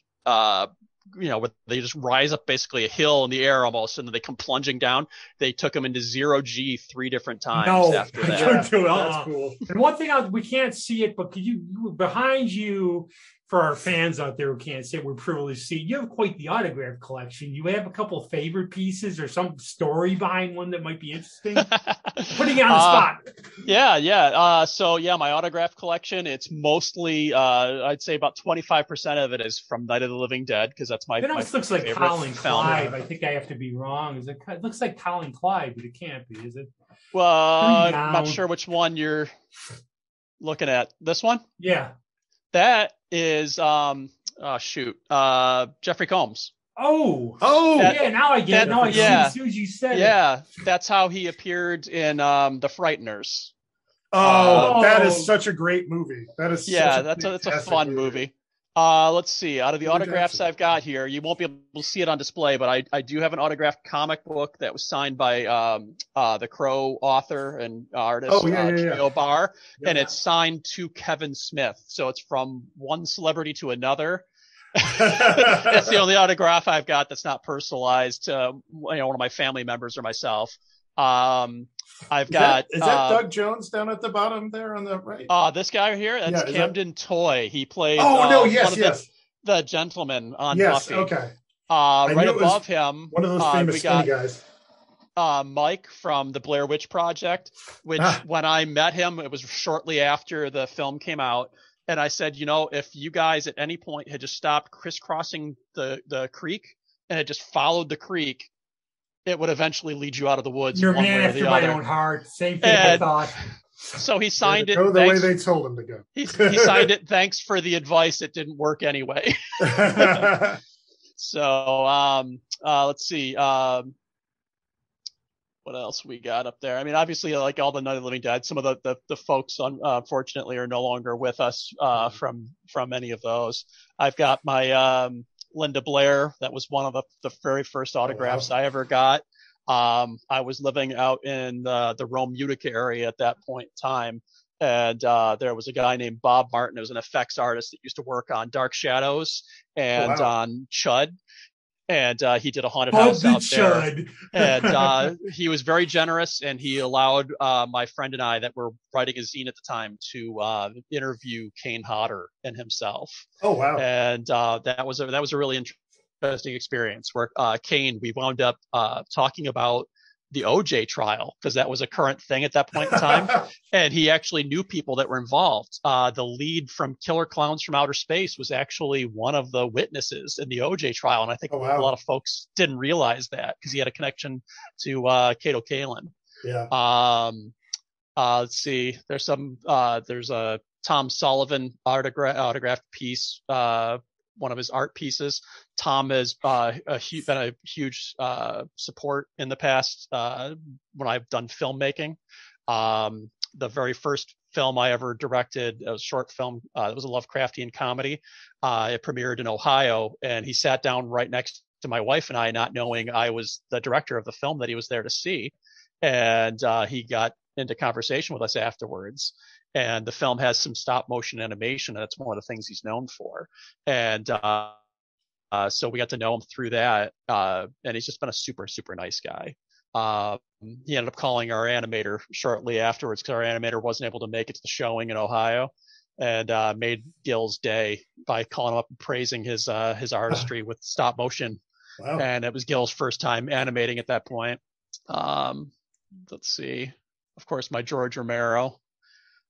[SPEAKER 3] where they just rise up basically a hill in the air almost, and then they come plunging down. They took him into 0G 3 different times after that.
[SPEAKER 1] That's cool. And one thing we can't see it, but behind you, for our fans out there who can't see it, we're privileged to see, you have quite the autograph collection. You have a couple of favorite pieces or some story behind one that might be interesting? Putting you on the spot.
[SPEAKER 3] So my autograph collection, it's mostly, I'd say about 25% of it is from Night of the Living Dead, because that's my
[SPEAKER 1] It almost looks like Colin Clive. I think I have to be wrong. It looks like Colin Clive, but it can't be, is it?
[SPEAKER 3] Well, I'm not sure which one you're looking at. This one?
[SPEAKER 1] Yeah.
[SPEAKER 3] That is Jeffrey Combs.
[SPEAKER 1] Now I get it. As soon as you said it.
[SPEAKER 3] Yeah, that's how he appeared in The Frighteners.
[SPEAKER 2] That is such a great movie. That's
[SPEAKER 3] a fun movie. Let's see. Out of the autographs I've got here, you won't be able to see it on display, but I do have an autographed comic book that was signed by the Crow author and artist Joe Barr, and it's signed to Kevin Smith. So it's from one celebrity to another. That's the only autograph I've got that's not personalized to one of my family members or myself. I've got.
[SPEAKER 2] Is that Doug Jones down at the bottom there on the right?
[SPEAKER 3] This guy here, that's Camden Toy. He played. The gentleman on Buffy.
[SPEAKER 2] Okay.
[SPEAKER 3] Right above him,
[SPEAKER 2] one of those famous skinny guys.
[SPEAKER 3] Mike from the Blair Witch Project, which when I met him, it was shortly after the film came out. And I said, if you guys at any point had just stopped crisscrossing the creek and had just followed the creek, it would eventually lead you out of the woods.
[SPEAKER 1] You're a man after my own heart. Same thing I thought.
[SPEAKER 3] So he signed it.
[SPEAKER 2] Go the way they told him to go.
[SPEAKER 3] He signed it. Thanks for the advice. It didn't work anyway. So let's see. What else we got up there? I mean, obviously, like all the Night of the Living Dead, some of the folks, unfortunately, are no longer with us from any of those. I've got my Linda Blair. That was one of the very first autographs I ever got. I was living out in the Rome, Utica area at that point in time. And there was a guy named Bob Martin, who was an effects artist that used to work on Dark Shadows and on Chud. And he did a haunted house out there. And he was very generous, and he allowed my friend and I that were writing a zine at the time to interview Kane Hodder and himself.
[SPEAKER 2] Oh, wow.
[SPEAKER 3] And that was a really interesting experience where Kane, we wound up talking about the OJ trial, because that was a current thing at that point in time. And he actually knew people that were involved. The lead from Killer Clowns from Outer Space was actually one of the witnesses in the OJ trial. And I think a lot of folks didn't realize that, because he had a connection to Kato Kalin.
[SPEAKER 2] Yeah.
[SPEAKER 3] Let's see. There's a Tom Sullivan autographed piece, one of his art pieces. Tom has been a huge support in the past when I've done filmmaking. The very first film I ever directed, a short film, it was a Lovecraftian comedy. It premiered in Ohio, and he sat down right next to my wife and I, not knowing I was the director of the film that he was there to see. And he got into conversation with us afterwards. And the film has some stop motion animation. And that's one of the things he's known for. And so we got to know him through that. And he's just been a super, super nice guy. He ended up calling our animator shortly afterwards, because our animator wasn't able to make it to the showing in Ohio, and made Gil's day by calling him up and praising his artistry with stop motion.
[SPEAKER 2] Wow.
[SPEAKER 3] And it was Gil's first time animating at that point. Let's see. Of course, my George Romero.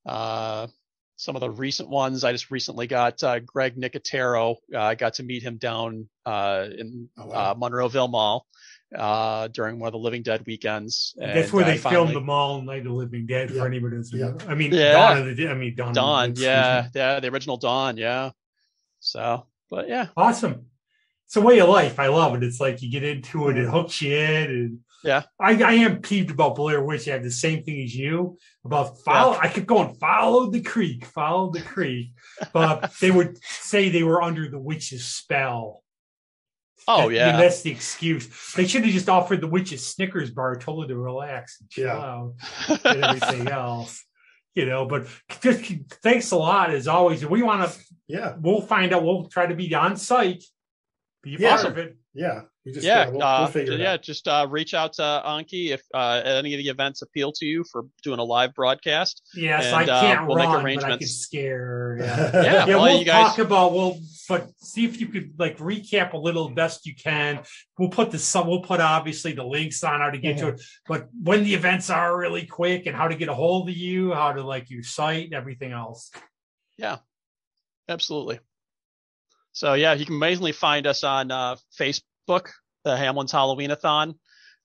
[SPEAKER 3] Some of the recent ones, I just recently got Greg Nicotero. I got to meet him down in Monroeville Mall during one of the Living Dead weekends.
[SPEAKER 1] That's where they filmed the mall Night of the Living Dead, for anybody who's I mean,
[SPEAKER 3] Dawn. Yeah, the original Dawn. Yeah. So, but yeah.
[SPEAKER 1] Awesome. It's a way of life. I love it. It's like you get into it, it hooks you in, and I am peeved about Blair Witch. I have the same thing as you about follow. I kept going, follow the creek. But they would say they were under the witch's spell.
[SPEAKER 3] Oh, yeah.
[SPEAKER 1] And that's the excuse. They should have just offered the witch's Snickers bar, told her to relax and chill out and everything else. But just thanks a lot as always. We want to, we'll find out. We'll try to be on site be a part of it.
[SPEAKER 2] Yeah. We just, we'll figure it out.
[SPEAKER 3] Just reach out to Anki if any of the events appeal to you for doing a live broadcast.
[SPEAKER 1] Yes,
[SPEAKER 3] and,
[SPEAKER 1] I can't
[SPEAKER 3] we'll
[SPEAKER 1] run,
[SPEAKER 3] make arrangements.
[SPEAKER 1] but I can scare.
[SPEAKER 3] Yeah, well,
[SPEAKER 1] we'll
[SPEAKER 3] you guys...
[SPEAKER 1] talk about. But see if you could like recap a little best you can. We'll put obviously the links on how to get to it, but when the events are really quick and how to get a hold of you, how to like your site, and everything else.
[SPEAKER 3] Yeah, absolutely. So yeah, you can amazingly find us on Facebook, the Hamlin's Halloweenathon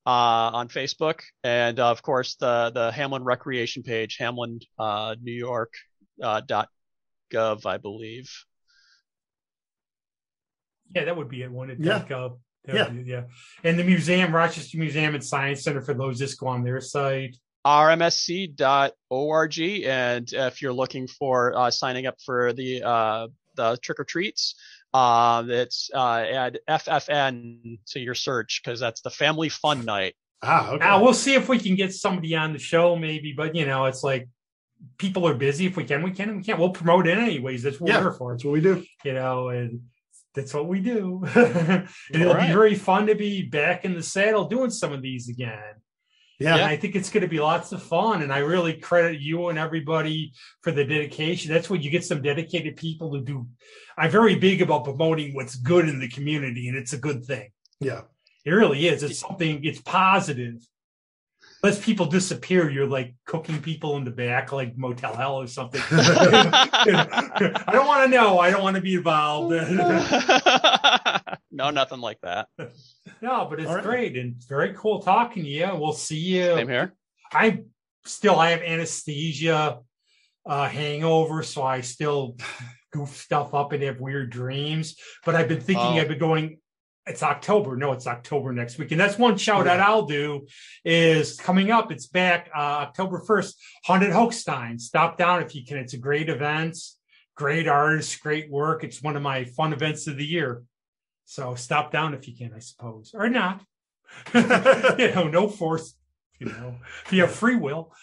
[SPEAKER 3] on Facebook, and of course the Hamlin Recreation page, Hamlin New York .gov, I believe.
[SPEAKER 1] Yeah, that would be it. One at .gov.
[SPEAKER 2] Yeah.
[SPEAKER 1] And the museum, Rochester Museum and Science Center, for those just go on their site.
[SPEAKER 3] rmsc.org, and if you're looking for signing up for the trick or treats, it's add FFN to your search because that's the Family Fun Night.
[SPEAKER 2] Okay.
[SPEAKER 1] Now we'll see if we can get somebody on the show, maybe, but it's like people are busy. If we can, we can. If we can't, we'll promote it anyways. That's what we're here for.
[SPEAKER 2] That's what we do.
[SPEAKER 1] And that's what we do. And it'll be very fun to be back in the saddle doing some of these again.
[SPEAKER 2] Yeah.
[SPEAKER 1] And I think it's going to be lots of fun. And I really credit you and everybody for the dedication. That's what you get, some dedicated people to do. I'm very big about promoting what's good in the community, and it's a good thing.
[SPEAKER 2] Yeah.
[SPEAKER 1] It really is. It's something, it's positive. Unless people disappear, you're like cooking people in the back, like Motel Hell or something. I don't want to know. I don't want to be involved.
[SPEAKER 3] No, nothing like that.
[SPEAKER 1] No, but it's great and it's very cool talking to you. We'll see you.
[SPEAKER 3] Same here.
[SPEAKER 1] I have anesthesia, hangover, so I still goof stuff up and have weird dreams. But I've been thinking, I've been going. It's October. No, it's October next week. And that's one shout out I'll do is coming up. It's back October 1st, Haunted Hochstein. Stop down if you can. It's a great event, great artists, great work. It's one of my fun events of the year. So stop down if you can, I suppose, or not. No force, if you have free will.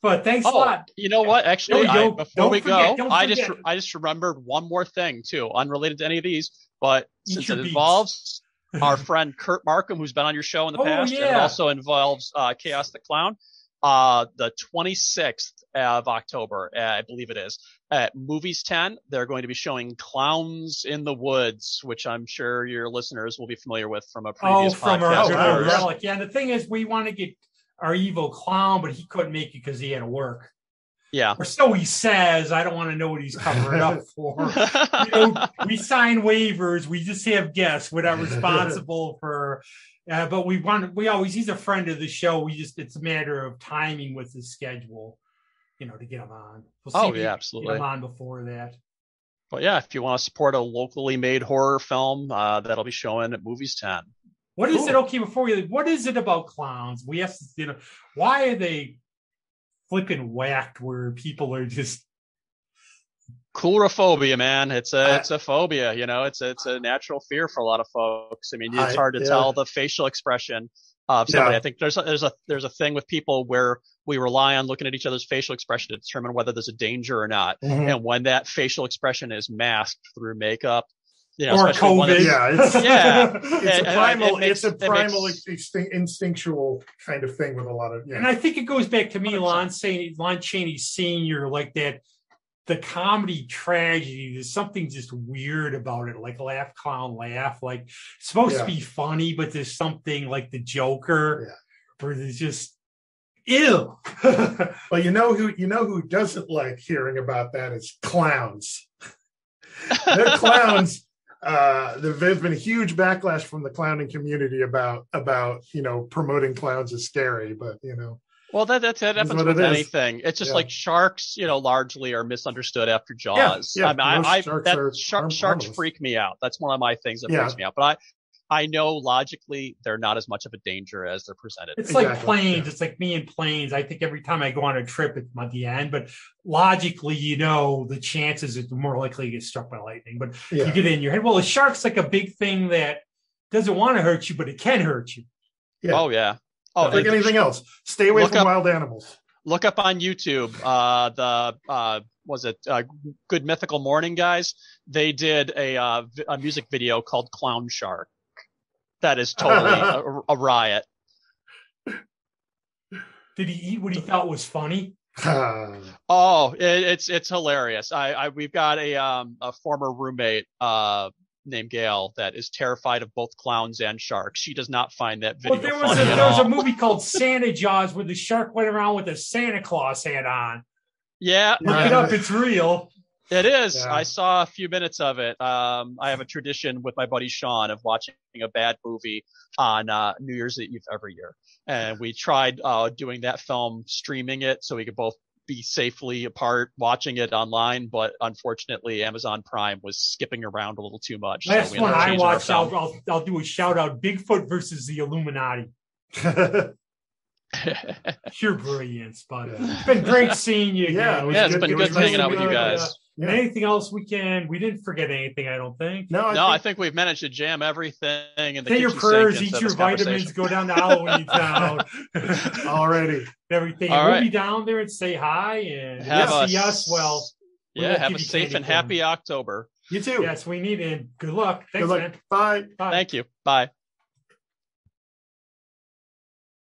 [SPEAKER 1] But thanks a lot.
[SPEAKER 3] You know what? Actually, before we go, I just remembered one more thing too, unrelated to any of these. But since it involves our friend Kurt Markham, who's been on your show in the past, and it also involves Chaos the Clown, the 26th of October, I believe it is, at Movies 10, they're going to be showing Clowns in the Woods, which I'm sure your listeners will be familiar with from a previous podcast.
[SPEAKER 1] Our relic. Yeah, the thing is, we want to get our evil clown, but he couldn't make it because he had to work.
[SPEAKER 3] Yeah.
[SPEAKER 1] Or so he says. I don't want to know what he's covering up for. We sign waivers. We just have guests. We're not responsible for. But he's a friend of the show. It's a matter of timing with his schedule, to get him on. We'll see
[SPEAKER 3] absolutely.
[SPEAKER 1] Get him on before that.
[SPEAKER 3] But yeah, if you want to support a locally made horror film, that'll be showing at Movies 10.
[SPEAKER 1] What is it? Okay, what is it about clowns? We have to, why are they flipping whacked where people are just
[SPEAKER 3] coulrophobia, man. It's a phobia, it's a natural fear for a lot of folks. I mean, it's hard to tell the facial expression of somebody. I think there's a thing with people where we rely on looking at each other's facial expression to determine whether there's a danger or not. Mm-hmm. And when that facial expression is masked through makeup,
[SPEAKER 1] or COVID.
[SPEAKER 2] It's a primal instinctual kind of thing with a lot of. Yeah.
[SPEAKER 1] And I think it goes back to me, Lon Chaney Sr., like that. The comedy tragedy, there's something just weird about it, like laugh, clown, laugh. Like it's supposed to be funny, but there's something like the Joker, where there's just ew.
[SPEAKER 2] Well, who doesn't like hearing about that is clowns. They're clowns. There's been a huge backlash from the clowning community about promoting clowns as scary, but
[SPEAKER 3] Well, that happens with anything. It's just like sharks, largely are misunderstood after Jaws.
[SPEAKER 2] Yeah.
[SPEAKER 3] I mean, sharks freak me out. That's one of my things that freaks me out. But I know logically they're not as much of a danger as they're presented.
[SPEAKER 1] It's like planes. Yeah. It's like me and planes. I think every time I go on a trip, it's at the end. But logically, the chances is more likely to get struck by lightning. But you get in your head. Well, a shark's like a big thing that doesn't want to hurt you, but it can hurt you.
[SPEAKER 2] Yeah.
[SPEAKER 3] Oh, yeah.
[SPEAKER 2] Like anything else. Stay away from wild animals.
[SPEAKER 3] Look up on YouTube was it Good Mythical Morning guys? They did a music video called Clown Shark. That is totally a riot.
[SPEAKER 1] Did he eat what he thought was funny?
[SPEAKER 3] Oh, it's hilarious. We've got a former roommate named Gail that is terrified of both clowns and sharks. She does not find that video funny at all.
[SPEAKER 1] There was a movie called Santa Jaws where the shark went around with a Santa Claus hat on.
[SPEAKER 3] Yeah.
[SPEAKER 1] Look it up. It's real.
[SPEAKER 3] It is.
[SPEAKER 2] Yeah.
[SPEAKER 3] I saw a few minutes of it. I have a tradition with my buddy Sean of watching a bad movie on New Year's Eve every year. And we tried doing that film, streaming it so we could both be safely apart watching it online, but unfortunately Amazon Prime was skipping around a little too much.
[SPEAKER 1] Last
[SPEAKER 3] so
[SPEAKER 1] one I watched, I'll do a shout out: Bigfoot versus the Illuminati. You're brilliant, Spud. It's been great seeing you again.
[SPEAKER 3] It's been good hanging out with you guys.
[SPEAKER 2] Yeah.
[SPEAKER 1] Anything else we didn't forget anything, I don't think.
[SPEAKER 3] I think we've managed to jam everything in the
[SPEAKER 1] say your
[SPEAKER 3] kitchen
[SPEAKER 1] prayers,
[SPEAKER 3] sink
[SPEAKER 1] eat your vitamins, go down to Halloweenathon.
[SPEAKER 2] Already.
[SPEAKER 1] Everything.
[SPEAKER 3] All
[SPEAKER 1] We'll
[SPEAKER 3] right.
[SPEAKER 1] be down there and say hi and see us. Well,
[SPEAKER 3] have a safe and happy October.
[SPEAKER 2] You too.
[SPEAKER 1] Yes, we need it. Good luck. Thanks,
[SPEAKER 2] Good luck.
[SPEAKER 1] man.
[SPEAKER 2] Bye.
[SPEAKER 3] Thank you. Bye.